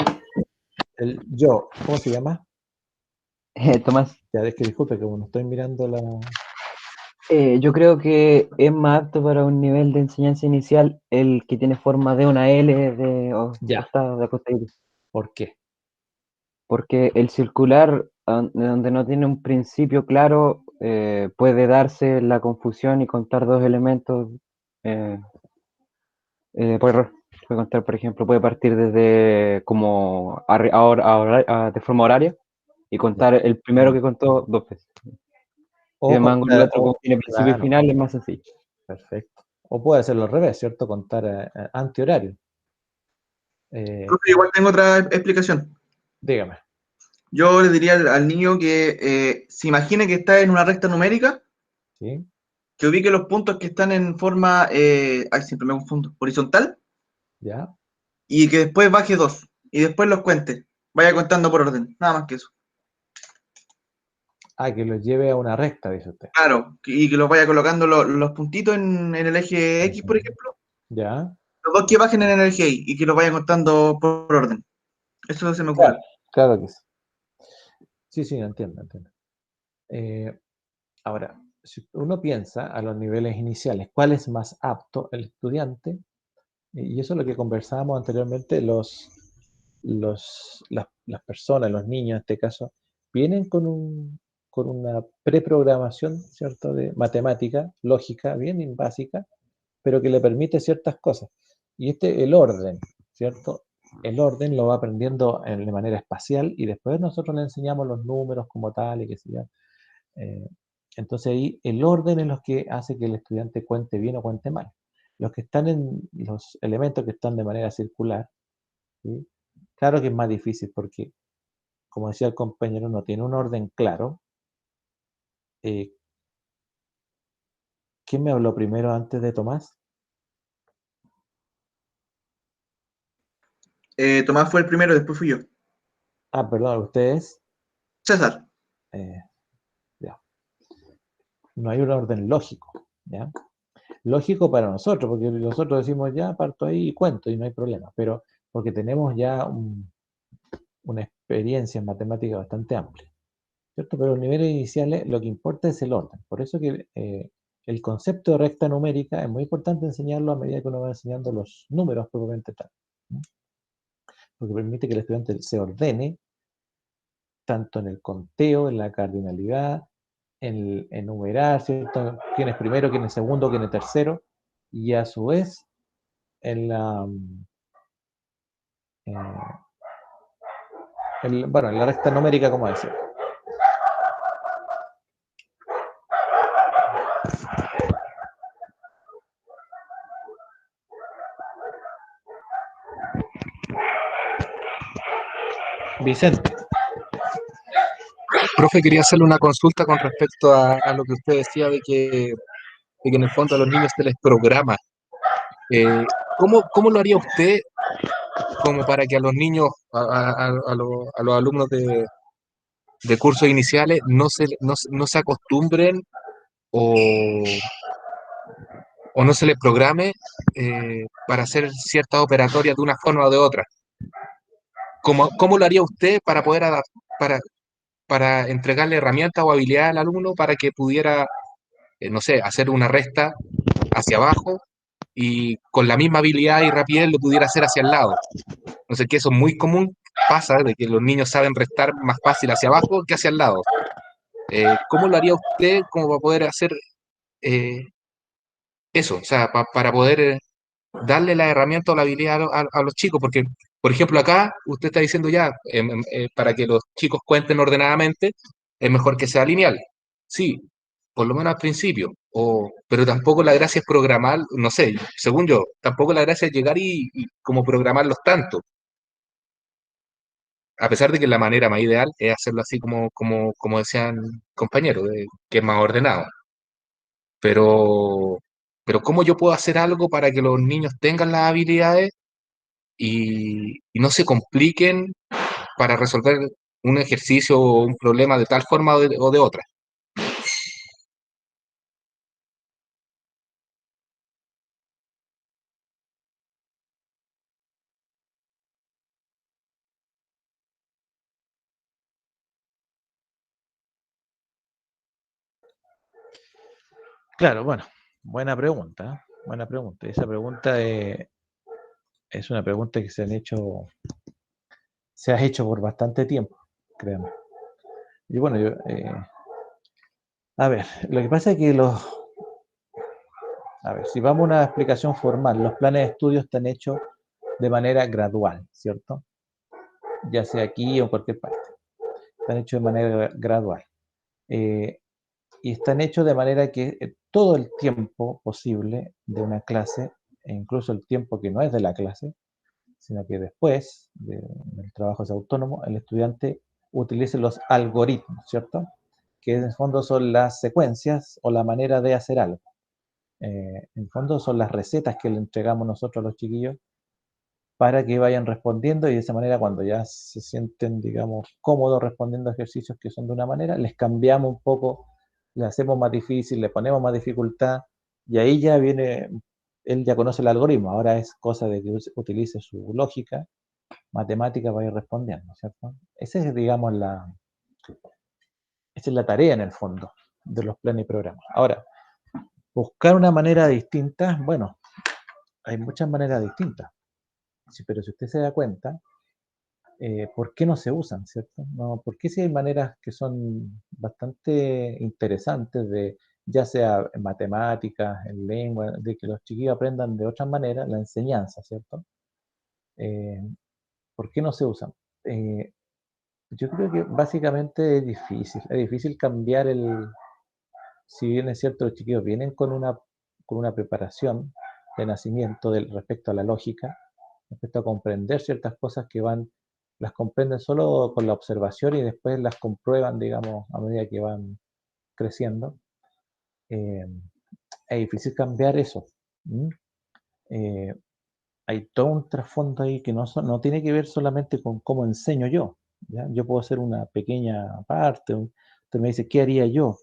¿Cómo se llama? Tomás, Ya, es que disculpe que no estoy mirando la... yo creo que es más apto para un nivel de enseñanza inicial el que tiene forma de una L Ya. de acostadito. ¿Por qué? Porque el circular, donde no tiene un principio claro, puede darse la confusión y contar dos elementos por error. Puede contar, por ejemplo, puede partir desde como de forma horaria y contar el primero que contó dos veces. Y O además, con el contar, otro, como tiene principio y claro, final, es más sencillo. perfecto. O puede hacerlo al revés, ¿cierto? Contar antihorario. Profe, igual tengo otra explicación. Dígame. Yo le diría al niño que se imagine que está en una recta numérica, ¿Sí? que ubique los puntos que están en forma, siempre me confundo, horizontal, ¿Ya? y que después baje dos, y después los cuente. Vaya contando por orden, nada más que eso. Ah, que los lleve a una recta, dice usted. Claro, y que los vaya colocando los puntitos en el eje X, por ejemplo. ¿Ya? Los dos que bajen en el eje Y y que los vaya contando por orden. Eso se me ocurre. Claro, claro que sí. Sí, sí, entiendo. Eh, Ahora, si uno piensa a los niveles iniciales, ¿cuál es más apto el estudiante? Y eso es lo que conversábamos anteriormente, las personas, los niños en este caso, vienen con un con una preprogramación, ¿cierto?, de matemática, lógica, bien básica, pero que le permite ciertas cosas. Y el orden, ¿cierto? El orden lo va aprendiendo de manera espacial y después nosotros le enseñamos los números como tal y qué sé yo. Entonces ahí el orden es lo que hace que el estudiante cuente bien o cuente mal. Los que están en los elementos que están de manera circular, ¿sí? Claro que es más difícil porque, como decía el compañero, no tiene un orden claro. ¿Quién me habló primero antes de Tomás? Tomás fue el primero, después fui yo. Ah, perdón, ustedes. César. Ya. No hay un orden lógico, ¿ya? Lógico para nosotros, porque nosotros decimos ya, parto ahí y cuento y no hay problema, pero porque tenemos ya una experiencia en matemática bastante amplia, ¿cierto? Pero los niveles iniciales lo que importa es el orden. Por eso que el concepto de recta numérica es muy importante enseñarlo a medida que uno va enseñando los números propiamente tal, ¿no? Porque permite que el estudiante se ordene tanto en el conteo, en la cardinalidad, en enumerar, ¿cierto?, quién es primero, quién es segundo, quién es tercero, y a su vez en la, bueno, en la recta numérica, como decía. Vicente. Profe, quería hacerle una consulta con respecto a lo que usted decía de que en el fondo a los niños se les programa. ¿Cómo lo haría usted como para que a los niños, a los alumnos de cursos iniciales no se acostumbren o no se les programe para hacer ciertas operatorias de una forma o de otra? ¿Cómo lo haría usted para poder para entregarle herramientas o habilidades al alumno para que pudiera, no sé, hacer una resta hacia abajo y con la misma habilidad y rapidez lo pudiera hacer hacia el lado? No sé, que eso es muy común, pasa de que los niños saben restar más fácil hacia abajo que hacia el lado. ¿Cómo lo haría usted como para poder hacer eso? O sea, para poder darle la herramienta o la habilidad a los chicos, porque, por ejemplo, acá usted está diciendo ya, para que los chicos cuenten ordenadamente, es mejor que sea lineal. Sí, por lo menos al principio, pero tampoco la gracia es programar, no sé, según yo, tampoco la gracia es llegar y como programarlos tanto, a pesar de que la manera más ideal es hacerlo así como decían compañeros, que es más ordenado. Pero, ¿cómo yo puedo hacer algo para que los niños tengan las habilidades y no se compliquen para resolver un ejercicio o un problema de tal forma o de otra? Claro, bueno, buena pregunta, ¿eh? Buena pregunta. Esa pregunta es una pregunta que se ha hecho por bastante tiempo, créanme. Y bueno, a ver, lo que pasa es que a ver, si vamos a una explicación formal, los planes de estudio están hechos de manera gradual, ¿cierto? Ya sea aquí o en cualquier parte. Están hechos de manera gradual. Y están hechos de manera que todo el tiempo posible de una clase, e incluso el tiempo que no es de la clase, sino que después del trabajo es autónomo, el estudiante utilice los algoritmos, ¿cierto? Que en el fondo son las secuencias o la manera de hacer algo. En el fondo son las recetas que le entregamos nosotros a los chiquillos para que vayan respondiendo y de esa manera cuando ya se sienten, digamos, cómodos respondiendo a ejercicios que son de una manera, les cambiamos un poco, le hacemos más difícil, le ponemos más dificultad y ahí ya viene, él ya conoce el algoritmo, ahora es cosa de que utilice su lógica matemática para ir respondiendo, ¿cierto? Esa es, digamos, esa es la tarea en el fondo de los planes y programas. Ahora, buscar una manera distinta, bueno, hay muchas maneras distintas. Sí, pero si usted se da cuenta, ¿por qué no se usan, cierto? No, ¿por qué si hay maneras que son bastante interesantes, ya sea en matemáticas, en lengua, de que los chiquillos aprendan de otra manera la enseñanza, ¿cierto? ¿Por qué no se usan? Yo creo que básicamente es difícil cambiar si bien es cierto, los chiquillos vienen con una preparación de nacimiento respecto a la lógica, respecto a comprender ciertas cosas las comprenden solo con la observación y después las comprueban, digamos, a medida que van creciendo. Eh, es difícil cambiar eso. Eh, hay todo un trasfondo ahí que no tiene que ver solamente con cómo enseño yo, ¿ya? Yo puedo hacer una pequeña parte. Usted me dice, ¿qué haría yo?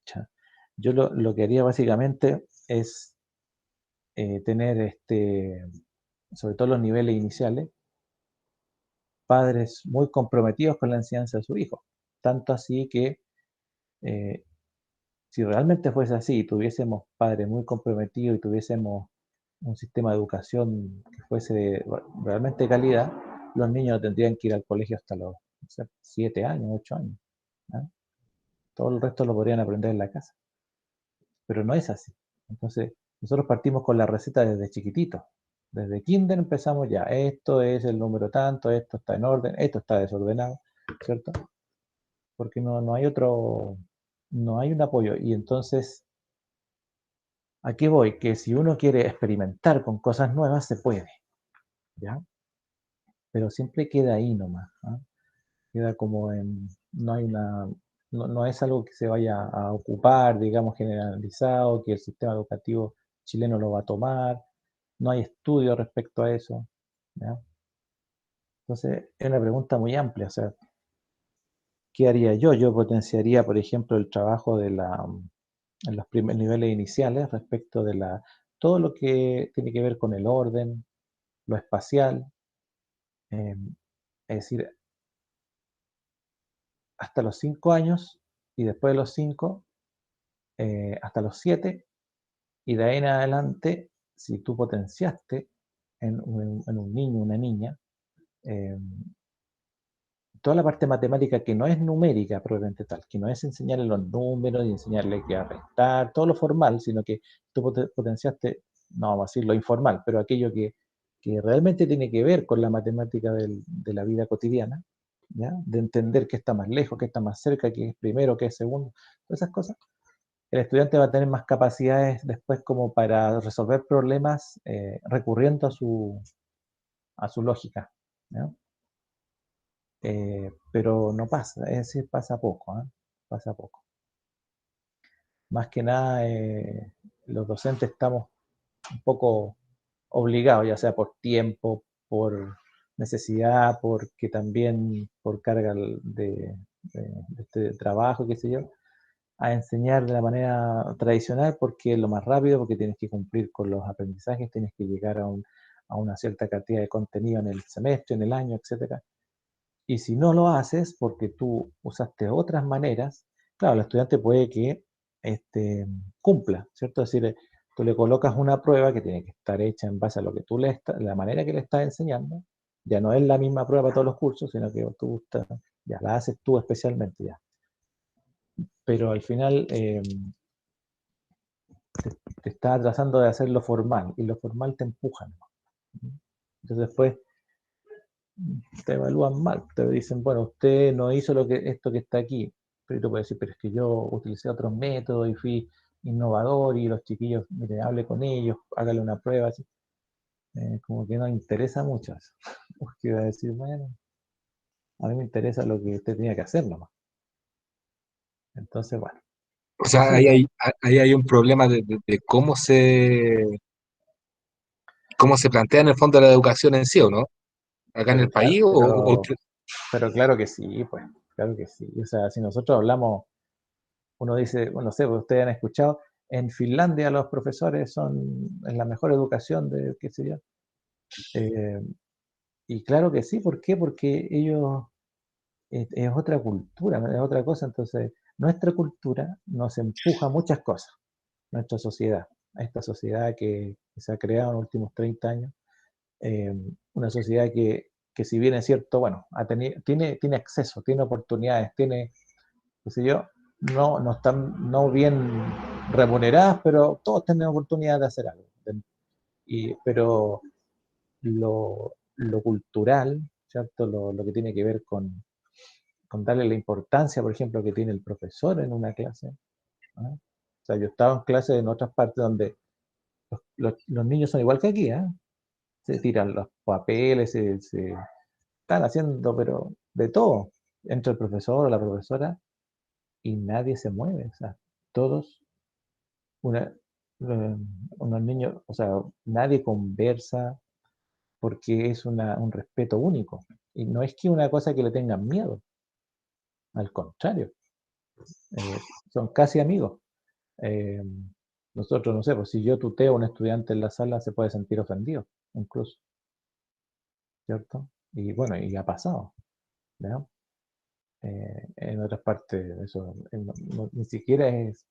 Ya. Yo lo que haría básicamente es tener, sobre todo los niveles iniciales, padres muy comprometidos con la enseñanza de su hijo. Tanto así que eh, si realmente fuese así, tuviésemos padres muy comprometidos y tuviésemos un sistema de educación que fuese realmente de calidad, los niños no tendrían que ir al colegio hasta los 7 años, 8 años. ¿Ah? Todo el resto lo podrían aprender en la casa. Pero no es así. Entonces, nosotros partimos con la receta desde chiquitito. Desde kinder empezamos ya, esto es el número tanto, esto está en orden, esto está desordenado, ¿cierto? Porque no hay no hay un apoyo. Y entonces, ¿a qué voy? Que si uno quiere experimentar con cosas nuevas, se puede, ¿ya? Pero siempre queda ahí nomás, ¿ah? Queda como no hay no es algo que se vaya a ocupar, digamos, generalizado, que el sistema educativo chileno lo va a tomar, no hay estudio respecto a eso, ¿ya? Entonces, es una pregunta muy amplia, o sea, ¿qué haría yo? Yo potenciaría, por ejemplo, el trabajo en los primeros niveles iniciales respecto de todo lo que tiene que ver con el orden, lo espacial, eh, es decir, hasta los 5 años y después de los 5 hasta los 7 y de ahí en adelante, si tú potenciaste en un niño, una niña, eh, toda la parte matemática que no es numérica propiamente tal, que no es enseñarle los números y enseñarle que a restar, todo lo formal, sino que tú potenciaste, no vamos a decir lo informal, pero aquello que realmente tiene que ver con la matemática de la vida cotidiana, ¿ya? De entender qué está más lejos, qué está más cerca, qué es primero, qué es segundo, todas esas cosas. El estudiante va a tener más capacidades después como para resolver problemas recurriendo a su lógica, ¿no? Pero no pasa, es decir, pasa poco, ¿eh? Pasa poco. Más que nada, los docentes estamos un poco obligados, ya sea por tiempo, por necesidad, porque también por carga de este trabajo, qué sé yo, a enseñar de la manera tradicional porque es lo más rápido, porque tienes que cumplir con los aprendizajes, tienes que llegar a una cierta cantidad de contenido en el semestre, en el año, etcétera. Y si no lo haces porque tú usaste otras maneras, claro, el estudiante puede que cumpla, ¿cierto? Es decir, tú le colocas una prueba que tiene que estar hecha en base a lo que la manera que le estás enseñando, ya no es la misma prueba para todos los cursos, sino que ya la haces tú especialmente ya. Pero al final te está tratando de hacer lo formal, y lo formal te empuja, ¿no? Entonces después te evalúan mal, te dicen, bueno, usted no hizo esto que está aquí, pero tú puedes decir, pero es que yo utilicé otros métodos y fui innovador y los chiquillos, mire, hable con ellos, hágale una prueba, así. Como que no interesa mucho eso, porque va a decir, bueno, a mí me interesa lo que usted tenía que hacer nomás. Entonces, bueno. O sea, Sí, ahí hay un problema de cómo se plantea en el fondo la educación en sí, ¿o no? Acá en pero el claro, país pero claro que sí, pues, claro que sí. O sea, si nosotros hablamos, uno dice, bueno, no sé, pues, ustedes han escuchado, en Finlandia los profesores es la mejor educación de, qué sé yo. Eh, y claro que sí, ¿por qué? Porque ellos es otra cultura, es otra cosa. Entonces, nuestra cultura nos empuja a muchas cosas, nuestra sociedad, a esta sociedad que se ha creado en los últimos 30 años, una sociedad que si bien es cierto, bueno, tiene acceso, tiene oportunidades, tiene qué sé yo, no están no bien remuneradas, pero todos tienen oportunidad de hacer algo. Pero lo cultural, ¿cierto? Lo que tiene que ver con darle la importancia, por ejemplo, que tiene el profesor en una clase. ¿Ah? O sea, yo estaba en clases en otras partes donde los niños son igual que aquí, ¿eh? Se tiran los papeles, se están haciendo, pero de todo. Entra el profesor o la profesora y nadie se mueve. O sea, todos, una, unos niños, o sea, nadie conversa porque es un respeto único. Y no es que una cosa que le tengan miedo, al contrario, son casi amigos. Eh, nosotros, no sé, pues si yo tuteo a un estudiante en la sala, se puede sentir ofendido, incluso, ¿cierto? Y bueno, y ha pasado, ¿ya? En otras partes, eso ni siquiera es,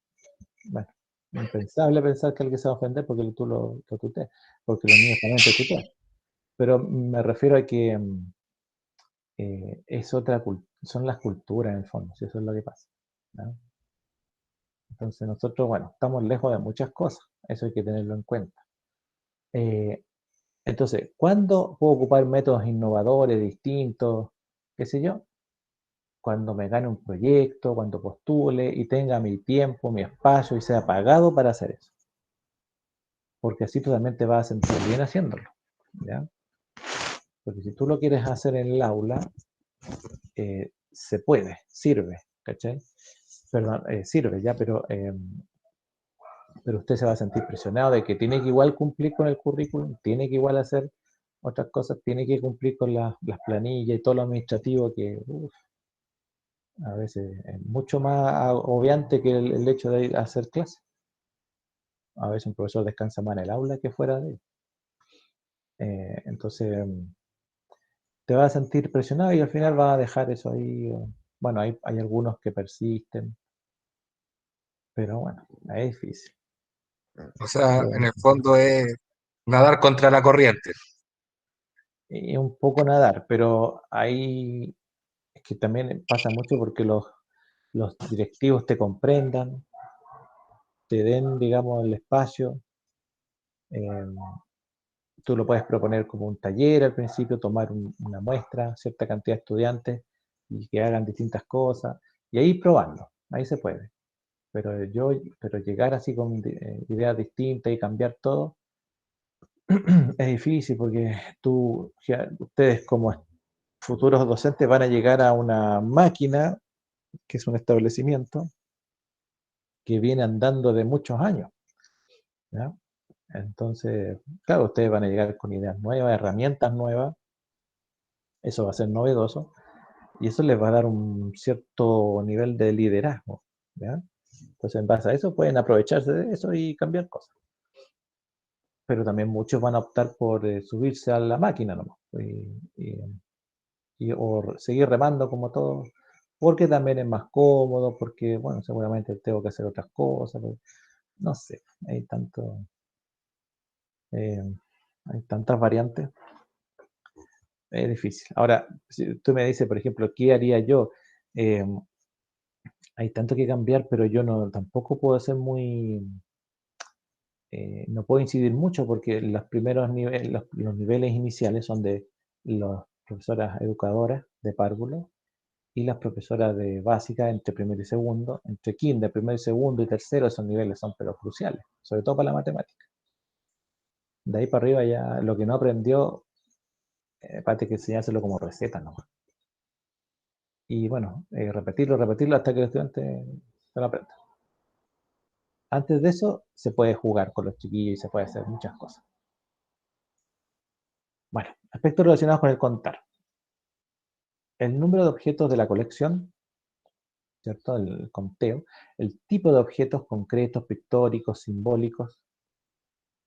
bueno, impensable pensar que alguien se va a ofender porque tú lo tuteas, porque los niños también te tutean. Pero me refiero a que es son las culturas en el fondo, si eso es lo que pasa, ¿no? Entonces nosotros, bueno, estamos lejos de muchas cosas, eso hay que tenerlo en cuenta. Entonces, ¿cuándo puedo ocupar métodos innovadores, distintos, qué sé yo? Cuando me gane un proyecto, cuando postule y tenga mi tiempo, mi espacio y sea pagado para hacer eso. Porque así tú también te vas a sentir bien haciéndolo, ¿ya? Porque si tú lo quieres hacer en el aula, se puede, sirve, ¿cachai? Perdón, sirve ya, pero usted se va a sentir presionado de que tiene que igual cumplir con el currículum, tiene que igual hacer otras cosas, tiene que cumplir con las planillas y todo lo administrativo que a veces es mucho más agobiante que el hecho de ir a hacer clases. A veces un profesor descansa más en el aula que fuera de él. Entonces te vas a sentir presionado y al final vas a dejar eso ahí. Bueno, hay algunos que persisten, pero bueno, es difícil. O sea, en el fondo es nadar contra la corriente. Es un poco nadar, pero ahí es que también pasa mucho porque los directivos te comprendan, te den, digamos, el espacio. eh, Tú lo puedes proponer como un taller al principio, tomar una muestra, cierta cantidad de estudiantes y que hagan distintas cosas y ahí probarlo, ahí se puede. Pero llegar así con ideas distintas y cambiar todo es difícil porque ustedes como futuros docentes van a llegar a una máquina que es un establecimiento que viene andando de muchos años, ¿ya? Entonces, claro, ustedes van a llegar con ideas nuevas, herramientas nuevas, eso va a ser novedoso y eso les va a dar un cierto nivel de liderazgo, ¿ya? Entonces, en base a eso pueden aprovecharse de eso y cambiar cosas. Pero también muchos van a optar por subirse a la máquina nomás o seguir remando como todo, porque también es más cómodo, porque, bueno, seguramente tengo que hacer otras cosas, no sé, eh, hay tantas variantes, es difícil. Ahora, si tú me dices, por ejemplo, ¿qué haría yo? Eh, Hay tanto que cambiar, pero yo tampoco puedo ser no puedo incidir mucho porque los primeros niveles, los niveles iniciales son de las profesoras educadoras de párvulo y las profesoras de básica entre primero y segundo, entre kinder, primero y segundo y tercero, esos niveles son pero cruciales, sobre todo para la matemática. De ahí para arriba ya lo que no aprendió, para que enseñárselo como receta, ¿no? Y bueno, repetirlo hasta que el estudiante se lo aprenda. Antes de eso, se puede jugar con los chiquillos y se puede hacer muchas cosas. Bueno, aspectos relacionados con el contar. El número de objetos de la colección, ¿cierto? El conteo. El tipo de objetos concretos, pictóricos, simbólicos.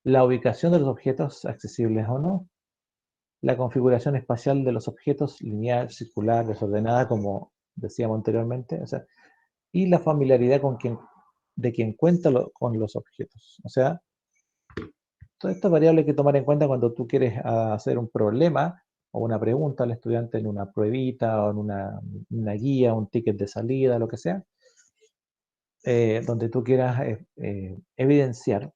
La ubicación de los objetos, accesibles o no. La configuración espacial de los objetos, lineal, circular, desordenada, como decíamos anteriormente. O sea, y la familiaridad de quien cuenta con los objetos. O sea, todas estas variables hay que tomar en cuenta cuando tú quieres hacer un problema o una pregunta al estudiante en una pruebita o en una guía, un ticket de salida, lo que sea. donde tú quieras evidenciar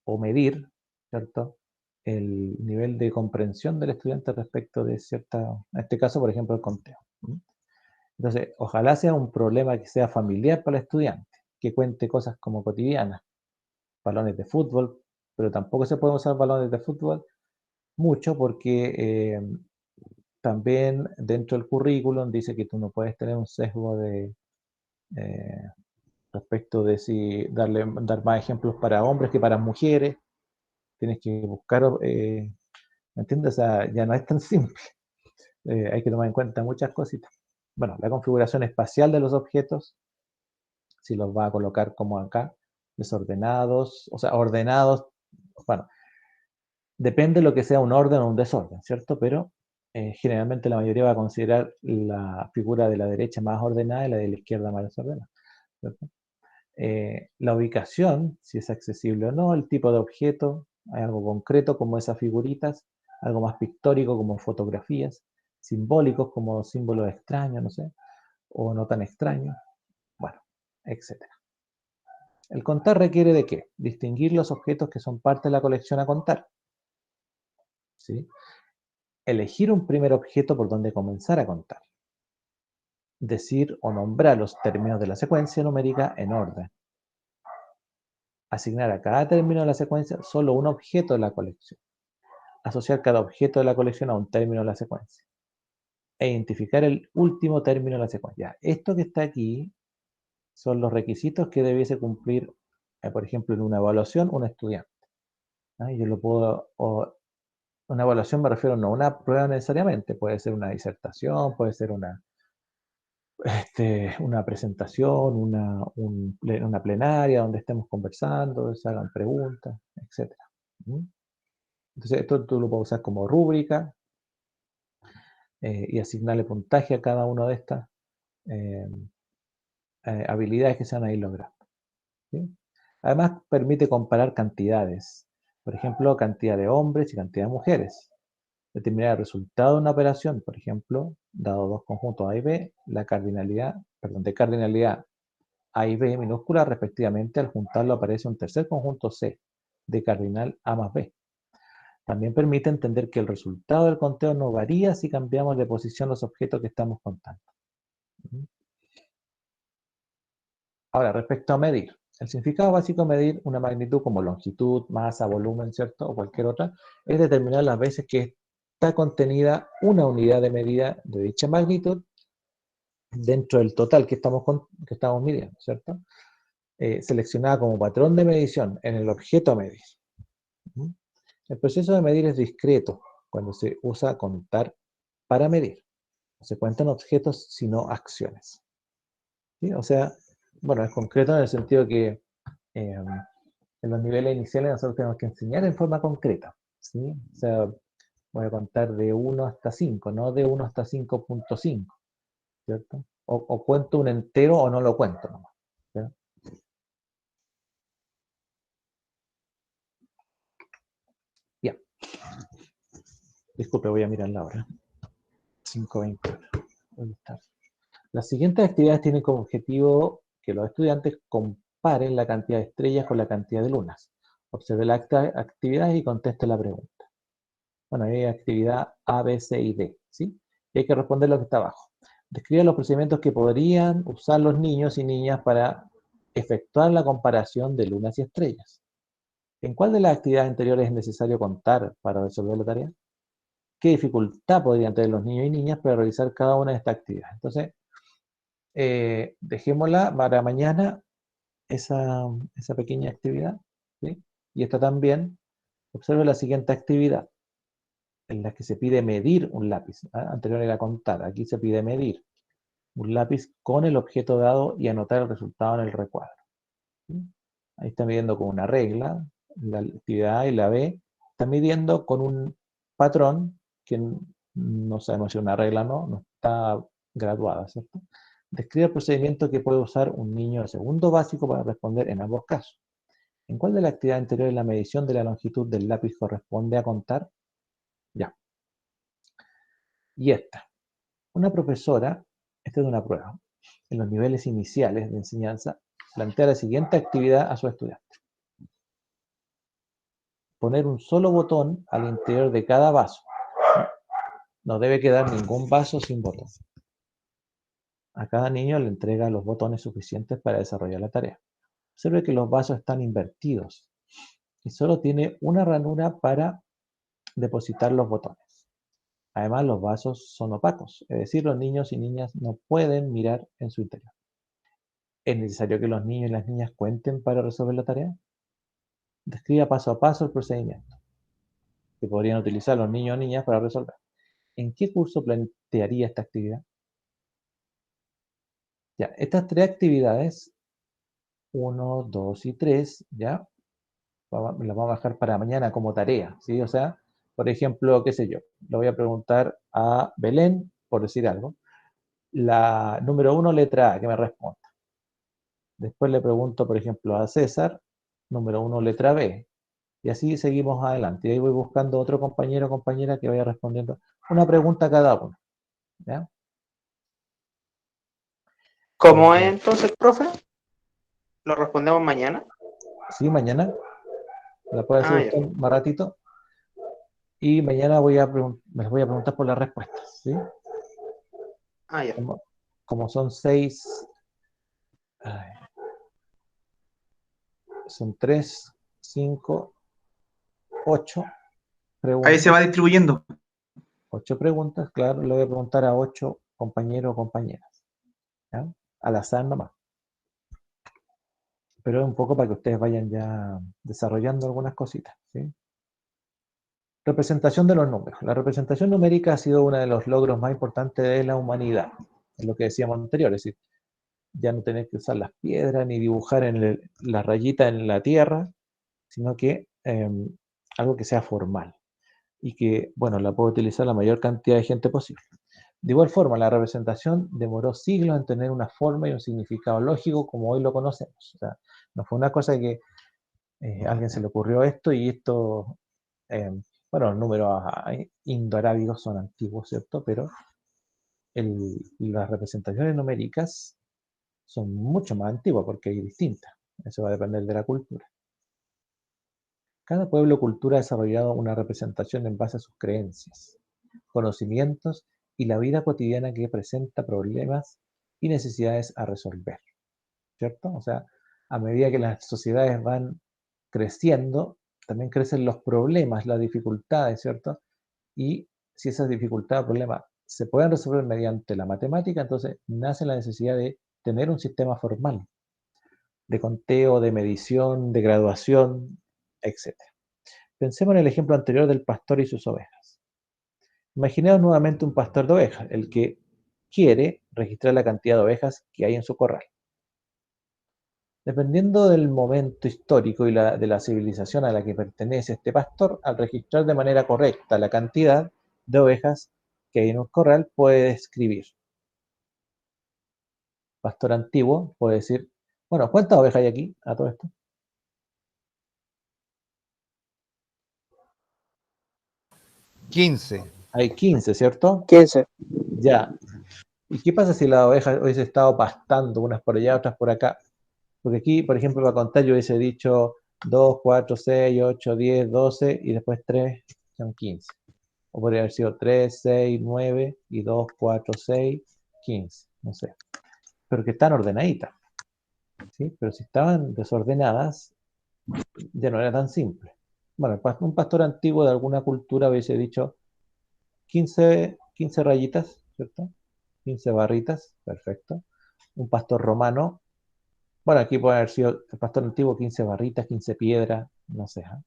o medir, ¿cierto?, el nivel de comprensión del estudiante respecto de cierta, en este caso, por ejemplo, el conteo. Entonces, ojalá sea un problema que sea familiar para el estudiante, que cuente cosas como cotidianas, balones de fútbol, pero tampoco se pueden usar balones de fútbol mucho porque también dentro del currículum dice que tú no puedes tener un sesgo de respecto de si dar más ejemplos para hombres que para mujeres. Tienes que buscar, ¿me entiendes? O sea, ya no es tan simple. Hay que tomar en cuenta muchas cositas. Bueno, la configuración espacial de los objetos, si los va a colocar como acá, desordenados, o sea, ordenados, bueno, depende de lo que sea un orden o un desorden, ¿cierto? Pero generalmente la mayoría va a considerar la figura de la derecha más ordenada y la de la izquierda más desordenada, ¿cierto? La ubicación, si es accesible o no, el tipo de objeto, hay algo concreto como esas figuritas, algo más pictórico como fotografías, simbólicos como símbolos extraños, no sé, o no tan extraños, bueno, etc. El contar requiere de qué? Distinguir los objetos que son parte de la colección a contar, ¿sí? Elegir un primer objeto por donde comenzar a contar. Decir o nombrar los términos de la secuencia numérica en orden. Asignar a cada término de la secuencia solo un objeto de la colección. Asociar cada objeto de la colección a un término de la secuencia. E identificar el último término de la secuencia. Esto que está aquí son los requisitos que debiese cumplir, por ejemplo, en una evaluación, un estudiante. Yo lo puedo, una evaluación me refiero no a una prueba necesariamente, puede ser una disertación, puede ser una presentación, una plenaria donde estemos conversando, se hagan preguntas, etc. Entonces, esto tú lo puedes usar como rúbrica y asignarle puntaje a cada una de estas habilidades que se van a ir logrando, ¿sí? Además, permite comparar cantidades, por ejemplo, cantidad de hombres y cantidad de mujeres. Determinar el resultado de una operación, por ejemplo, dado dos conjuntos A y B, la cardinalidad, perdón, de cardinalidad A y B minúscula respectivamente, al juntarlo aparece un tercer conjunto C, de cardinal A más B. También permite entender que el resultado del conteo no varía si cambiamos de posición los objetos que estamos contando. Ahora, respecto a medir. El significado básico de medir una magnitud como longitud, masa, volumen, ¿cierto? O cualquier otra, es determinar las veces que está contenida una unidad de medida de dicha magnitud dentro del total que estamos midiendo, ¿cierto? Seleccionada como patrón de medición en el objeto a medir. El proceso de medir es discreto cuando se usa contar para medir. No se cuentan objetos, sino acciones. ¿Sí? O sea, bueno, es concreto en el sentido que en los niveles iniciales nosotros tenemos que enseñar en forma concreta, ¿sí? O sea, voy a contar de 1 hasta 5, no de 1 hasta 5.5, ¿cierto? O cuento un entero o no lo cuento nomás, ¿cierto? Bien. Disculpe, voy a mirar la hora. 5:20. Las siguientes actividades tienen como objetivo que los estudiantes comparen la cantidad de estrellas con la cantidad de lunas. Observe las actividades y conteste la pregunta. Bueno, hay actividad A, B, C y D, ¿sí? Y hay que responder lo que está abajo. Describe los procedimientos que podrían usar los niños y niñas para efectuar la comparación de lunas y estrellas. ¿En cuál de las actividades anteriores es necesario contar para resolver la tarea? ¿Qué dificultad podrían tener los niños y niñas para realizar cada una de estas actividades? Entonces, dejémosla para mañana esa pequeña actividad, ¿sí? Y esta también, observe la siguiente actividad, en la que se pide medir un lápiz. Anterior era contar, aquí se pide medir un lápiz con el objeto dado y anotar el resultado en el recuadro. ¿Sí? Ahí está midiendo con una regla, la actividad A y la B, está midiendo con un patrón que no sabemos si es una regla o no está graduada, ¿cierto? Describe el procedimiento que puede usar un niño de segundo básico para responder en ambos casos. ¿En cuál de las actividades anteriores la medición de la longitud del lápiz corresponde a contar? Ya. Y esta. Una profesora, esta es una prueba, en los niveles iniciales de enseñanza, plantea la siguiente actividad a su estudiante. Poner un solo botón al interior de cada vaso. No debe quedar ningún vaso sin botón. A cada niño le entrega los botones suficientes para desarrollar la tarea. Observe que los vasos están invertidos y solo tiene una ranura para depositar los botones. Además, los vasos son opacos, es decir, los niños y niñas no pueden mirar en su interior. ¿Es necesario que los niños y las niñas cuenten para resolver la tarea? Describa paso a paso el procedimiento que podrían utilizar los niños o niñas para resolver. ¿En qué curso plantearía esta actividad? Ya, estas 3 actividades, 1, 2 y 3, ya, las vamos a dejar para mañana como tarea, ¿sí? O sea, por ejemplo, qué sé yo, le voy a preguntar a Belén, por decir algo, la número 1, letra A, que me responda. Después le pregunto, por ejemplo, a César, número 1, letra B. Y así seguimos adelante. Y ahí voy buscando otro compañero o compañera que vaya respondiendo una pregunta a cada uno. ¿Ya? ¿Cómo es entonces, profe? ¿Lo respondemos mañana? Sí, mañana. La puede hacer Ah, ya. usted más ratito. Y mañana les voy a preguntar por las respuestas. ¿Sí? Ah, ya. Como son 6, son 3, 5, 8 Ahí se preguntas. va distribuyendo. 8 preguntas, claro, le voy a preguntar a 8 compañeros o compañeras. ¿Ya? Al azar nomás. Pero es un poco para que ustedes vayan ya desarrollando algunas cositas. ¿Sí? Representación de los números. La representación numérica ha sido uno de los logros más importantes de la humanidad. Es lo que decíamos anterior, es decir, ya no tener que usar las piedras ni dibujar en la rayita en la tierra, sino que algo que sea formal y que, bueno, la puede utilizar la mayor cantidad de gente posible. De igual forma, la representación demoró siglos en tener una forma y un significado lógico como hoy lo conocemos. O sea, no fue una cosa que a alguien se le ocurrió esto y esto, bueno, los números indoarábigos son antiguos, ¿cierto? Pero las representaciones numéricas son mucho más antiguas porque hay distintas. Eso va a depender de la cultura. Cada pueblo o cultura ha desarrollado una representación en base a sus creencias, conocimientos y la vida cotidiana que presenta problemas y necesidades a resolver, ¿cierto? O sea, a medida que las sociedades van creciendo, también crecen los problemas, las dificultades, ¿cierto? Y si esas dificultades o problemas se pueden resolver mediante la matemática, entonces nace la necesidad de tener un sistema formal de conteo, de medición, de graduación, etc. Pensemos en el ejemplo anterior del pastor y sus ovejas. Imaginemos nuevamente un pastor de ovejas, el que quiere registrar la cantidad de ovejas que hay en su corral. Dependiendo del momento histórico y de la civilización a la que pertenece este pastor, al registrar de manera correcta la cantidad de ovejas que hay en un corral, puede escribir. Pastor antiguo puede decir, bueno, ¿cuántas ovejas hay aquí a todo esto? 15. Hay 15, ¿cierto? 15. Ya. ¿Y qué pasa si las ovejas hubiese estado pastando unas por allá, otras por acá? Porque aquí, por ejemplo, para contar yo hubiese dicho 2, 4, 6, 8, 10, 12 y después 3 son 15. O podría haber sido 3, 6, 9 y 2, 4, 6, 15. No sé. Pero que están ordenaditas. ¿Sí? Pero si estaban desordenadas, ya no era tan simple. Bueno, un pastor antiguo de alguna cultura hubiese dicho 15 rayitas, ¿cierto? 15 barritas, perfecto. Un pastor romano, bueno, aquí puede haber sido el pastor antiguo 15 barritas, 15 piedras, no sé. ¿Eh?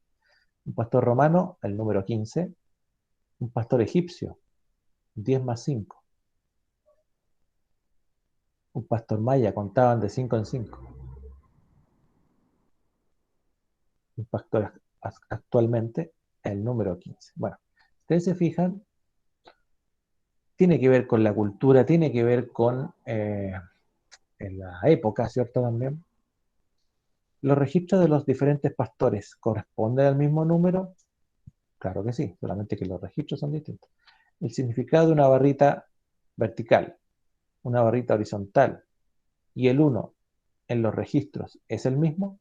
Un pastor romano, el número 15. Un pastor egipcio, 10 más 5. Un pastor maya, contaban de 5 en 5. Un pastor actualmente, el número 15. Bueno, ustedes se fijan, tiene que ver con la cultura, tiene que ver con en la época, ¿cierto? También. ¿Los registros de los diferentes pastores corresponden al mismo número? Claro que sí, solamente que los registros son distintos. El significado de una barrita vertical, una barrita horizontal y el 1 en los registros es el mismo,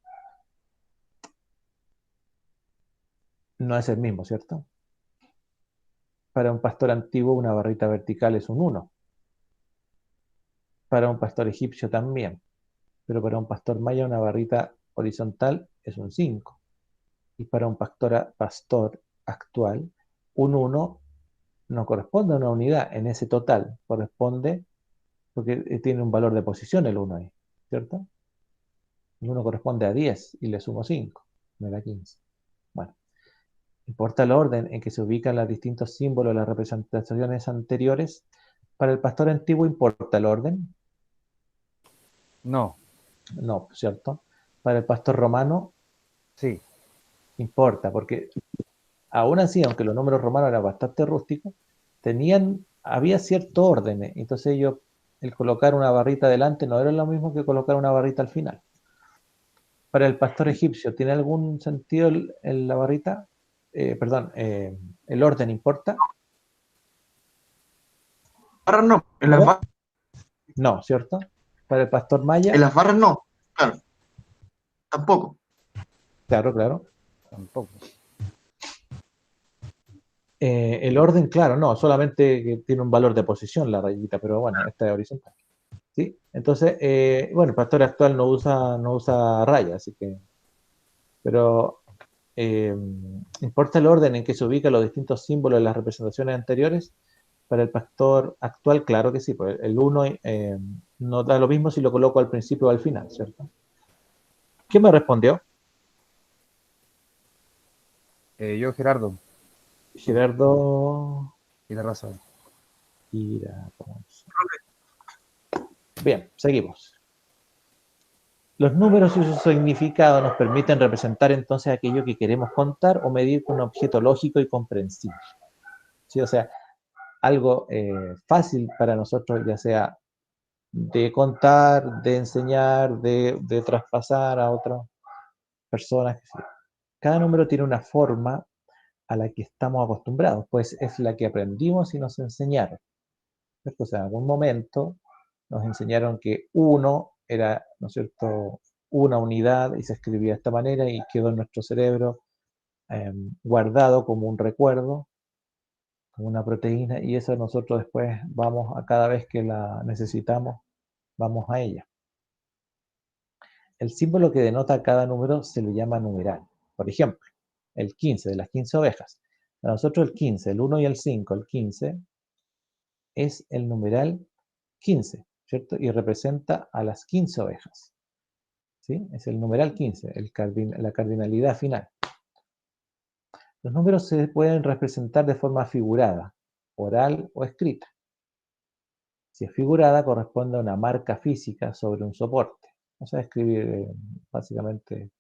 no es el mismo, ¿cierto? Para un pastor antiguo una barrita vertical es un 1. Para un pastor egipcio también. Pero para un pastor maya una barrita horizontal es un 5. Y para un pastor actual, un 1 no corresponde a una unidad en ese total, corresponde, porque tiene un valor de posición el 1 ahí, ¿cierto? El 1 corresponde a 10 y le sumo 5, me da 15. Bueno, importa el orden en que se ubican los distintos símbolos de las representaciones anteriores. Para el pastor antiguo importa el orden, No. no, ¿cierto? Para el pastor romano Sí. importa, porque aún así, aunque los números romanos eran bastante rústicos, había cierto orden, entonces el colocar una barrita delante no era lo mismo que colocar una barrita al final. Para el pastor egipcio, ¿tiene algún sentido la barrita? ¿El orden importa? Barras no, en las, ¿Cómo? No, ¿cierto? Para el pastor maya, en las barras no, claro, tampoco. claro, claro. Tampoco. El orden, claro, no, solamente que tiene un valor de posición la rayita, pero bueno, esta es horizontal. ¿Sí? Entonces, bueno, el pastor actual no usa rayas, así que. Pero, ¿importa el orden en que se ubican los distintos símbolos de las representaciones anteriores? Para el pastor actual, claro que sí, pues el 1 no da lo mismo si lo coloco al principio o al final, ¿cierto? ¿Quién me respondió? Yo, Gerardo. Gerardo Y la raza. Iraconza. Bien, seguimos. Los números y su significado nos permiten representar entonces aquello que queremos contar o medir con un objeto lógico y comprensible. ¿Sí? O sea, algo fácil para nosotros, ya sea de contar, de enseñar, de traspasar a otras personas. Cada número tiene una forma a la que estamos acostumbrados, pues es la que aprendimos y nos enseñaron. ¿Cierto? O sea, en algún momento nos enseñaron que uno era, ¿no es cierto?, una unidad y se escribía de esta manera y quedó en nuestro cerebro guardado como un recuerdo, como una proteína, y eso nosotros después vamos a cada vez que la necesitamos, vamos a ella. El símbolo que denota cada número se le llama numeral. Por ejemplo, el 15 de las 15 ovejas. Para nosotros el 15, el 1 y el 5, el 15 es el numeral 15, ¿cierto? Y representa a las 15 ovejas. ¿Sí? Es el numeral 15, la cardinalidad final. Los números se pueden representar de forma figurada, oral o escrita. Si es figurada, corresponde a una marca física sobre un soporte. O sea, escribir, básicamente,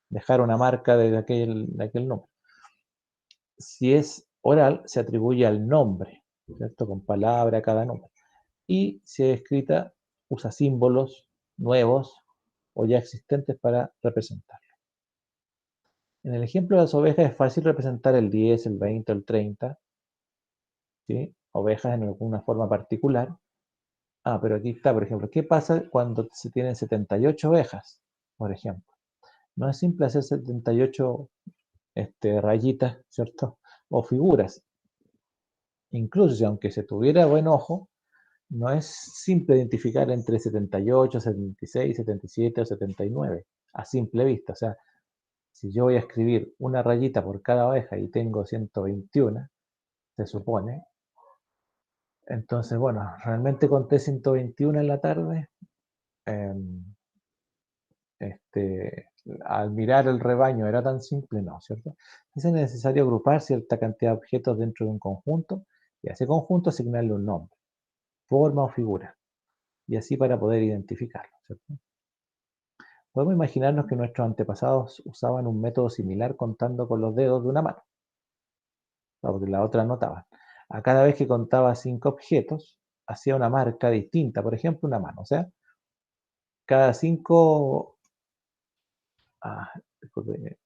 dejar una marca de aquel número. Si es oral, se atribuye al nombre, ¿cierto? Con palabra a cada número. Y si es escrita, usa símbolos nuevos o ya existentes para representarlo. En el ejemplo de las ovejas es fácil representar el 10, el 20 o el 30, ¿sí? Ovejas en alguna forma particular. Pero aquí está, por ejemplo, ¿qué pasa cuando se tienen 78 ovejas, por ejemplo? No es simple hacer 78 rayitas, ¿cierto? O figuras. Incluso si aunque se tuviera buen ojo, no es simple identificar entre 78, 76, 77 o 79 a simple vista. O sea, si yo voy a escribir una rayita por cada oveja y tengo 121, se supone. Entonces, bueno, realmente conté 121 en la tarde. Al mirar el rebaño era tan simple, no, ¿cierto? Es necesario agrupar cierta cantidad de objetos dentro de un conjunto y a ese conjunto asignarle un nombre, forma o figura, y así para poder identificarlo, ¿cierto? Podemos imaginarnos que nuestros antepasados usaban un método similar contando con los dedos de una mano, porque la otra anotaban. A cada vez que contaba 5 objetos, hacía una marca distinta, por ejemplo, una mano. O sea, cada 5... disculpe,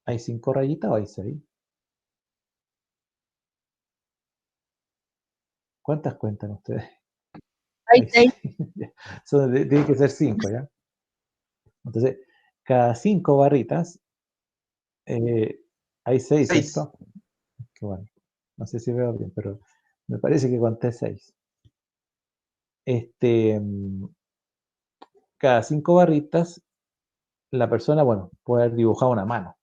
¿hay 5 rayitas o hay 6? ¿Cuántas cuentan ustedes? Hay seis. Tiene que ser 5, ¿ya? Entonces, cada 5 barritas hay 6, 6. ¿cierto? Qué bueno. No sé si veo bien, pero me parece que conté 6. Cada 5 barritas, la persona, bueno, puede haber dibujado una mano.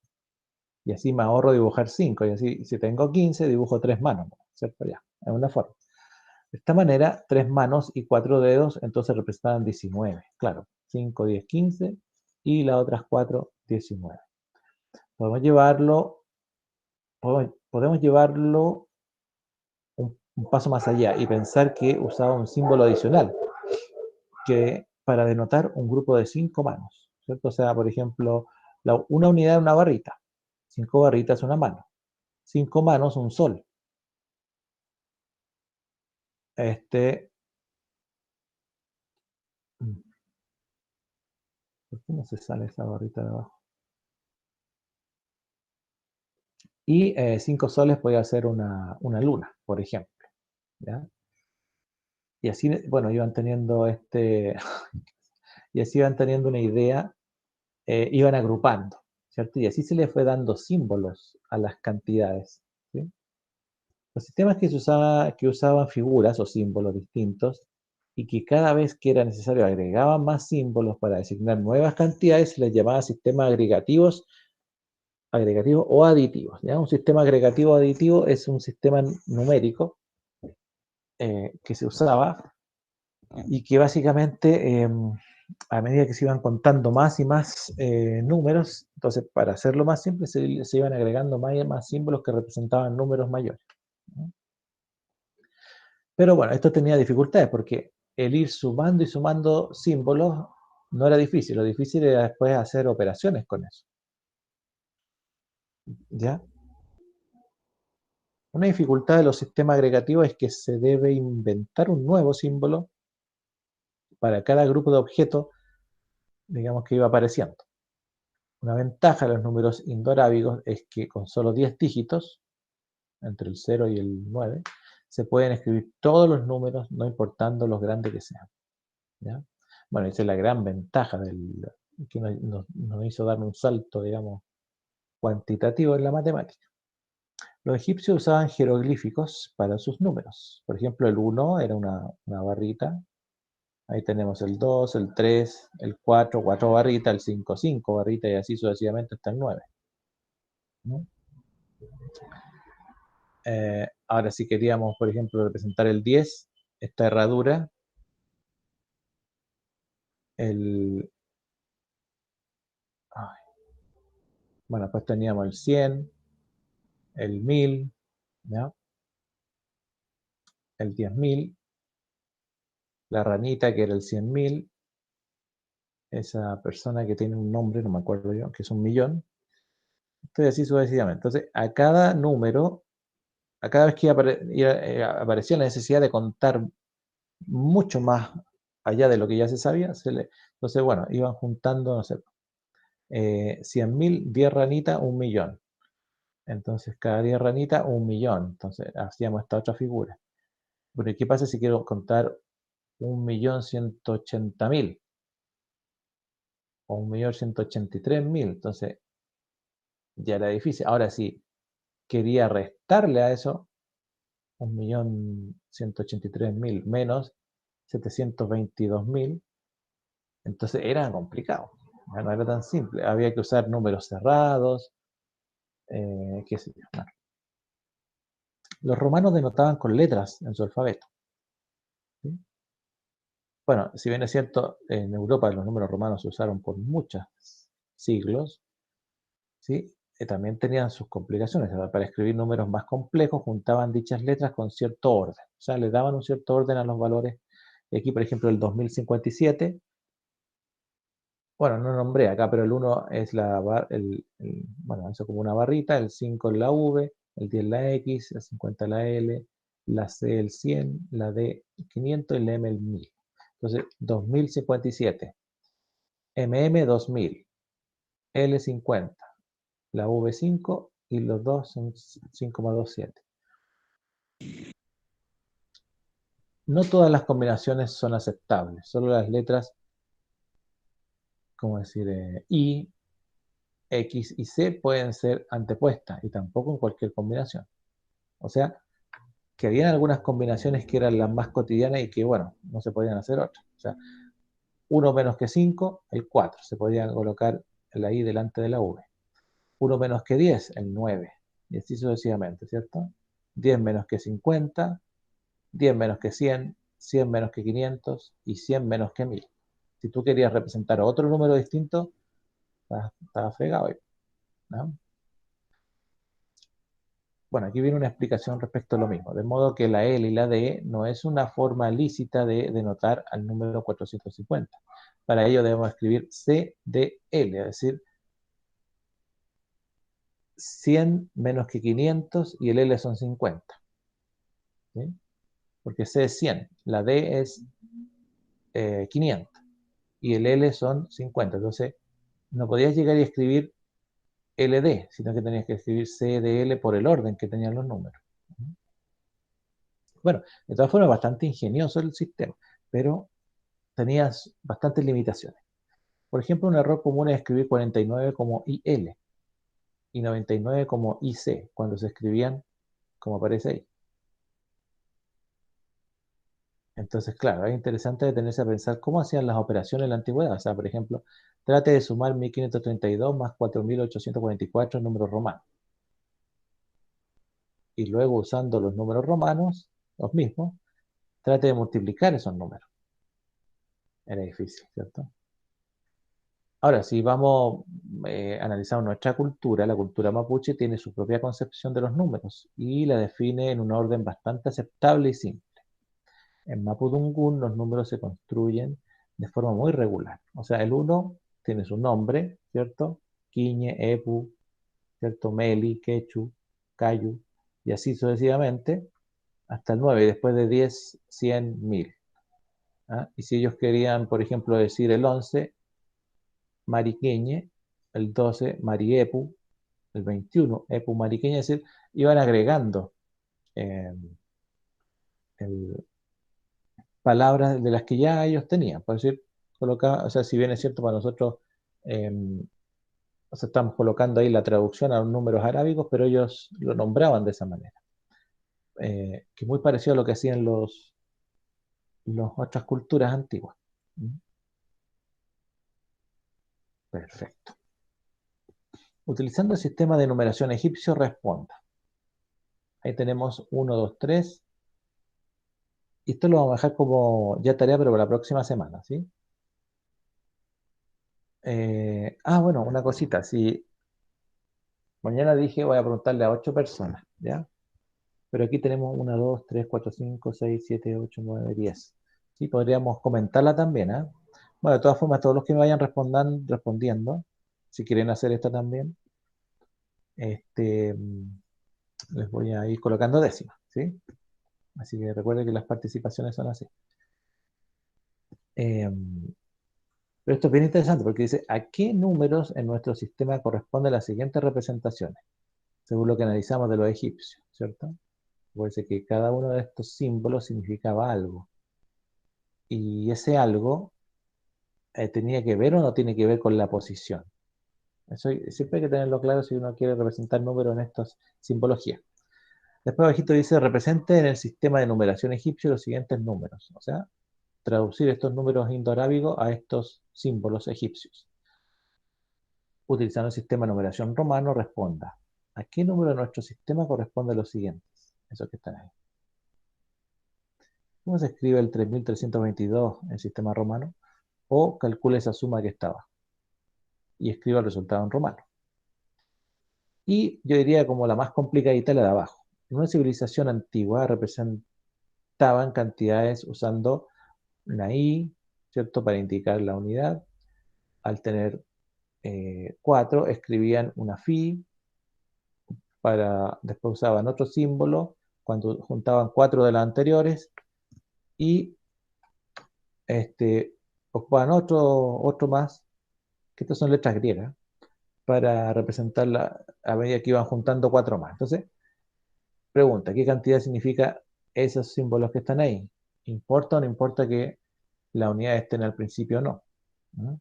Y así me ahorro dibujar 5. Y así, si tengo 15, dibujo 3 manos, ¿cierto? Ya, es una forma. De esta manera, 3 manos y 4 dedos, entonces representan 19. Claro, 5, 10, 15 y las otras 4, 19. Podemos llevarlo un paso más allá y pensar que usaba un símbolo adicional que para denotar un grupo de 5 manos, ¿cierto? O sea, por ejemplo, una unidad es una barrita, 5 barritas una mano, 5 manos un sol. ¿Por qué no se sale esa barrita de abajo? Y 5 soles puede ser una luna, por ejemplo, ¿ya? Y así, bueno, iban teniendo y así iban teniendo una idea, iban agrupando, ¿cierto? Y así se les fue dando símbolos a las cantidades, ¿sí? Los sistemas que usaban figuras o símbolos distintos y que cada vez que era necesario agregaban más símbolos para designar nuevas cantidades, se les llamaba sistemas agregativos o aditivos, ¿ya? Un sistema agregativo o aditivo es un sistema numérico que se usaba y que básicamente a medida que se iban contando más y más números, entonces para hacerlo más simple se iban agregando más y más símbolos que representaban números mayores, ¿no? Pero bueno, esto tenía dificultades porque el ir sumando y sumando símbolos no era difícil, lo difícil era después hacer operaciones con eso, ¿ya? Una dificultad de los sistemas agregativos es que se debe inventar un nuevo símbolo para cada grupo de objetos, digamos, que iba apareciendo. Una ventaja de los números indoarábigos es que con solo 10 dígitos, entre el 0 y el 9, se pueden escribir todos los números, no importando los grandes que sean, ¿ya? Bueno, esa es la gran ventaja que nos hizo dar un salto, digamos, cuantitativo en la matemática. Los egipcios usaban jeroglíficos para sus números. Por ejemplo, el 1 era una barrita. Ahí tenemos el 2, el 3, el 4, 4 barritas, el 5, 5 barritas y así sucesivamente hasta el 9, ¿no? Ahora, si queríamos, por ejemplo, representar el 10, esta herradura, el... ay, bueno, pues teníamos el 100, el 1000, ¿ya? El 10.000, la ranita que era el 100.000, esa persona que tiene un nombre, no me acuerdo yo, que es 1.000.000, entonces así sucesivamente. Entonces, a cada número, a cada vez que aparecía la necesidad de contar mucho más allá de lo que ya se sabía, entonces, bueno, iban juntando, no sé, 100.000, 10 ranitas, 1.000.000. Entonces, cada 10 ranitas, 1.000.000. Entonces, hacíamos esta otra figura. Pero, ¿qué pasa si quiero contar 1.180.000 o 1.183.000? Entonces, ya era difícil. Ahora, si quería restarle a eso, 1.183.000 menos 722.000, entonces era complicado. No era tan simple. Había que usar números cerrados, qué sé yo. Bueno. Los romanos denotaban con letras en su alfabeto, ¿sí? Bueno, si bien es cierto, en Europa los números romanos se usaron por muchos siglos, ¿sí? También tenían sus complicaciones. Para escribir números más complejos juntaban dichas letras con cierto orden. O sea, le daban un cierto orden a los valores. Y aquí, por ejemplo, el 2057, bueno, no nombré acá, pero el 1 es bueno, eso como una barrita, el 5 es la V, el 10 la X, el 50 la L, la C el 100, la D el 500 y la M el 1000. Entonces, 2057, MM 2000, L 50, la V 5 y los dos son 5,27. no todas las combinaciones son aceptables, solo las letras, ¿cómo decir? I, X y C pueden ser antepuestas y tampoco en cualquier combinación. O sea, que habían algunas combinaciones que eran las más cotidianas y que, bueno, no se podían hacer otras. O sea, 1 menos que 5, el 4. Se podía colocar la I delante de la V. 1 menos que 10, el 9. Y así sucesivamente, ¿cierto? 10 menos que 50, 10 menos que 100, 100 menos que 500 y 100 menos que 1000. Si tú querías representar otro número distinto, estaba fregado ahí, ¿no? Bueno, aquí viene una explicación respecto a lo mismo, de modo que la L y la D no es una forma lícita de denotar al número 450. Para ello debemos escribir CDL, es decir, 100 menos que 500 y el L son 50. ¿Sí? Porque C es 100, la D es 500 y el L son 50. Entonces, no podías llegar y escribir LD, sino que tenías que escribir CDL por el orden que tenían los números. Bueno, de todas formas, bastante ingenioso el sistema, pero tenías bastantes limitaciones. Por ejemplo, un error común es escribir 49 como IL y 99 como IC, cuando se escribían como aparece ahí. Entonces, claro, es interesante detenerse a pensar cómo hacían las operaciones en la antigüedad. O sea, por ejemplo, trate de sumar 1532 más 4844 en números romanos. Y luego, usando los números romanos, los mismos, trate de multiplicar esos números. Era difícil, ¿cierto? Ahora, si vamos a analizar nuestra cultura, la cultura mapuche tiene su propia concepción de los números y la define en un orden bastante aceptable y simple. En Mapudungún los números se construyen de forma muy regular. O sea, el 1 tiene su nombre, ¿cierto? Quiñe, Epu, ¿cierto? Meli, Quechu, Cayu, y así sucesivamente, hasta el 9, y después de 10, 100, 1000. ¿Ah? Y si ellos querían, por ejemplo, decir el 11, Mariqueñe, el 12, Mariepu, el 21, Epu Mariqueñe, es decir, iban agregando eh, el, palabras de las que ya ellos tenían. Por decir, coloca, o sea, si bien es cierto para nosotros, eh, o sea, estamos colocando ahí la traducción a los números arábigos, pero ellos lo nombraban de esa manera. Que es muy parecido a lo que hacían las otras culturas antiguas. ¿Mm? Perfecto. Utilizando el sistema de numeración egipcio, responda. Ahí tenemos 1, 2, 3. Y esto lo vamos a dejar como ya tarea, pero para la próxima semana, ¿sí? Bueno, una cosita. Si mañana dije voy a preguntarle a 8 personas, ¿ya? Pero aquí tenemos 1, 2, 3, 4, 5, 6, 7, 8, 9, 10. Sí, podríamos comentarla también, ¿eh? Bueno, de todas formas, todos los que me vayan respondiendo, si quieren hacer esta también, les voy a ir colocando décimas, ¿sí? Así que recuerden que las participaciones son así. Eh, pero esto es bien interesante porque dice, ¿a qué números en nuestro sistema corresponden las siguientes representaciones? Según lo que analizamos de los egipcios, ¿cierto? Parece que cada uno de estos símbolos significaba algo. Y ese algo tenía que ver o no tiene que ver con la posición. Eso siempre hay que tenerlo claro si uno quiere representar números en estas simbologías. Después abajito dice, represente en el sistema de numeración egipcio los siguientes números. O sea, traducir estos números indoarábigos a estos símbolos egipcios. Utilizando el sistema de numeración romano, responda, ¿a qué número de nuestro sistema corresponde los siguientes? Esos que están ahí. ¿Cómo se escribe el 3322 en el sistema romano? O calcule esa suma que estaba y escriba el resultado en romano. Y yo diría como la más complicadita la de abajo. En una civilización antigua representaban cantidades usando una I, ¿cierto? Para indicar la unidad. Al tener 4, escribían una Fi, después usaban otro símbolo, cuando juntaban 4 de las anteriores, y ocupaban otro más, que estas son letras griegas, para representarla a medida que iban juntando 4 más. Entonces, pregunta, ¿qué cantidad significa esos símbolos que están ahí? ¿Importa o no importa que las unidades estén al principio o no? ¿Mm?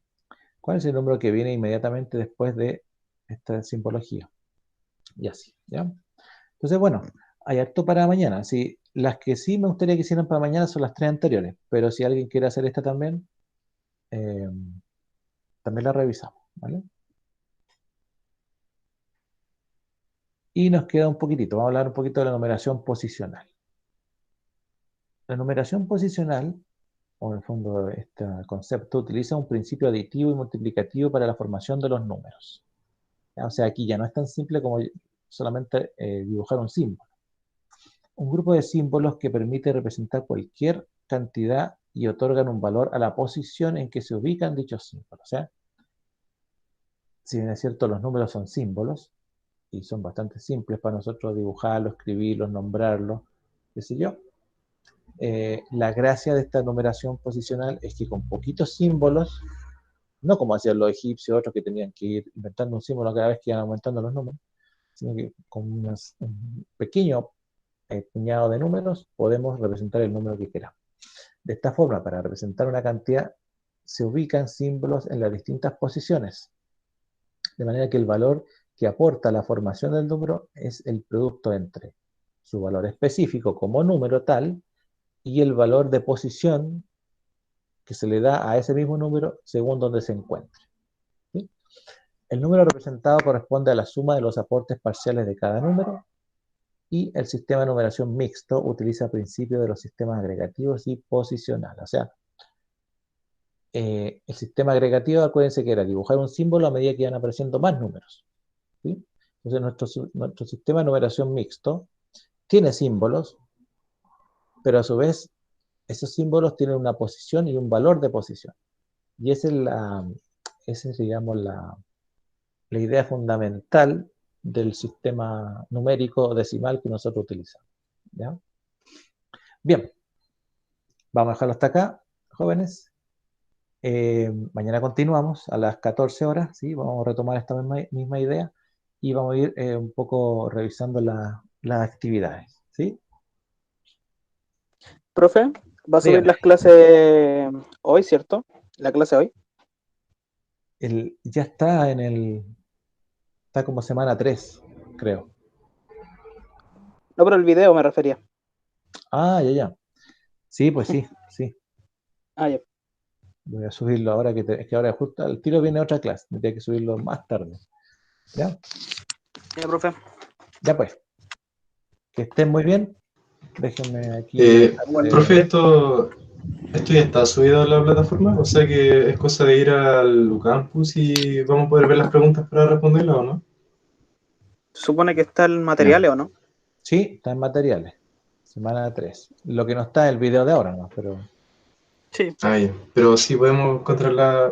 ¿Cuál es el número que viene inmediatamente después de esta simbología? Y así, ¿ya? Entonces, bueno, hay harto para mañana. Sí, las que sí me gustaría que hicieran para mañana son las 3 anteriores, pero si alguien quiere hacer esta también, también la revisamos, ¿vale? Y nos queda un poquitito, vamos a hablar un poquito de la numeración posicional. La numeración posicional, o en el fondo este concepto, utiliza un principio aditivo y multiplicativo para la formación de los números. ¿Ya? O sea, aquí ya no es tan simple como solamente dibujar un símbolo. Un grupo de símbolos que permite representar cualquier cantidad y otorgan un valor a la posición en que se ubican dichos símbolos. O sea, si bien es cierto, los números son símbolos y son bastante simples para nosotros dibujarlos, escribirlos, nombrarlos, qué sé yo. La gracia de esta numeración posicional es que con poquitos símbolos, no como hacían los egipcios, otros que tenían que ir inventando un símbolo cada vez que iban aumentando los números, sino que con un pequeño puñado de números podemos representar el número que queramos. De esta forma, para representar una cantidad, se ubican símbolos en las distintas posiciones, de manera que el valor que aporta la formación del número es el producto entre su valor específico como número tal y el valor de posición que se le da a ese mismo número según donde se encuentre. ¿Sí? El número representado corresponde a la suma de los aportes parciales de cada número, y el sistema de numeración mixto utiliza principios de los sistemas agregativos y posicionales. O sea, el sistema agregativo, acuérdense que era dibujar un símbolo a medida que iban apareciendo más números. ¿Sí? Entonces nuestro sistema de numeración mixto tiene símbolos, pero a su vez esos símbolos tienen una posición y un valor de posición. Y esa es, digamos, la idea fundamental del sistema numérico decimal que nosotros utilizamos. ¿Ya? Bien, vamos a dejarlo hasta acá, jóvenes. Mañana continuamos a las 14 horas, ¿sí? Vamos a retomar esta misma idea y vamos a ir un poco revisando las actividades, ¿sí? Profe, va a subir Dígame. las clases hoy, ¿cierto? La clase hoy. Ya está como semana 3, creo. No, pero el video me refería. Ah, ya. Sí, pues sí. Ah, ya. Voy a subirlo ahora es que ahora justo al tiro viene otra clase. Tendría que subirlo más tarde. ¿Ya? Ya, profe. Ya pues. Que estén muy bien. Déjenme aquí. Profe, esto ya está subido a la plataforma, o sea que es cosa de ir al campus y vamos a poder ver las preguntas para responderlas, ¿o no? Supone que está en materiales, ¿o no? Sí, está en materiales. Semana 3. Lo que no está es el video de ahora, ¿no? Pero Sí. Ah, ya. Pero sí podemos encontrar la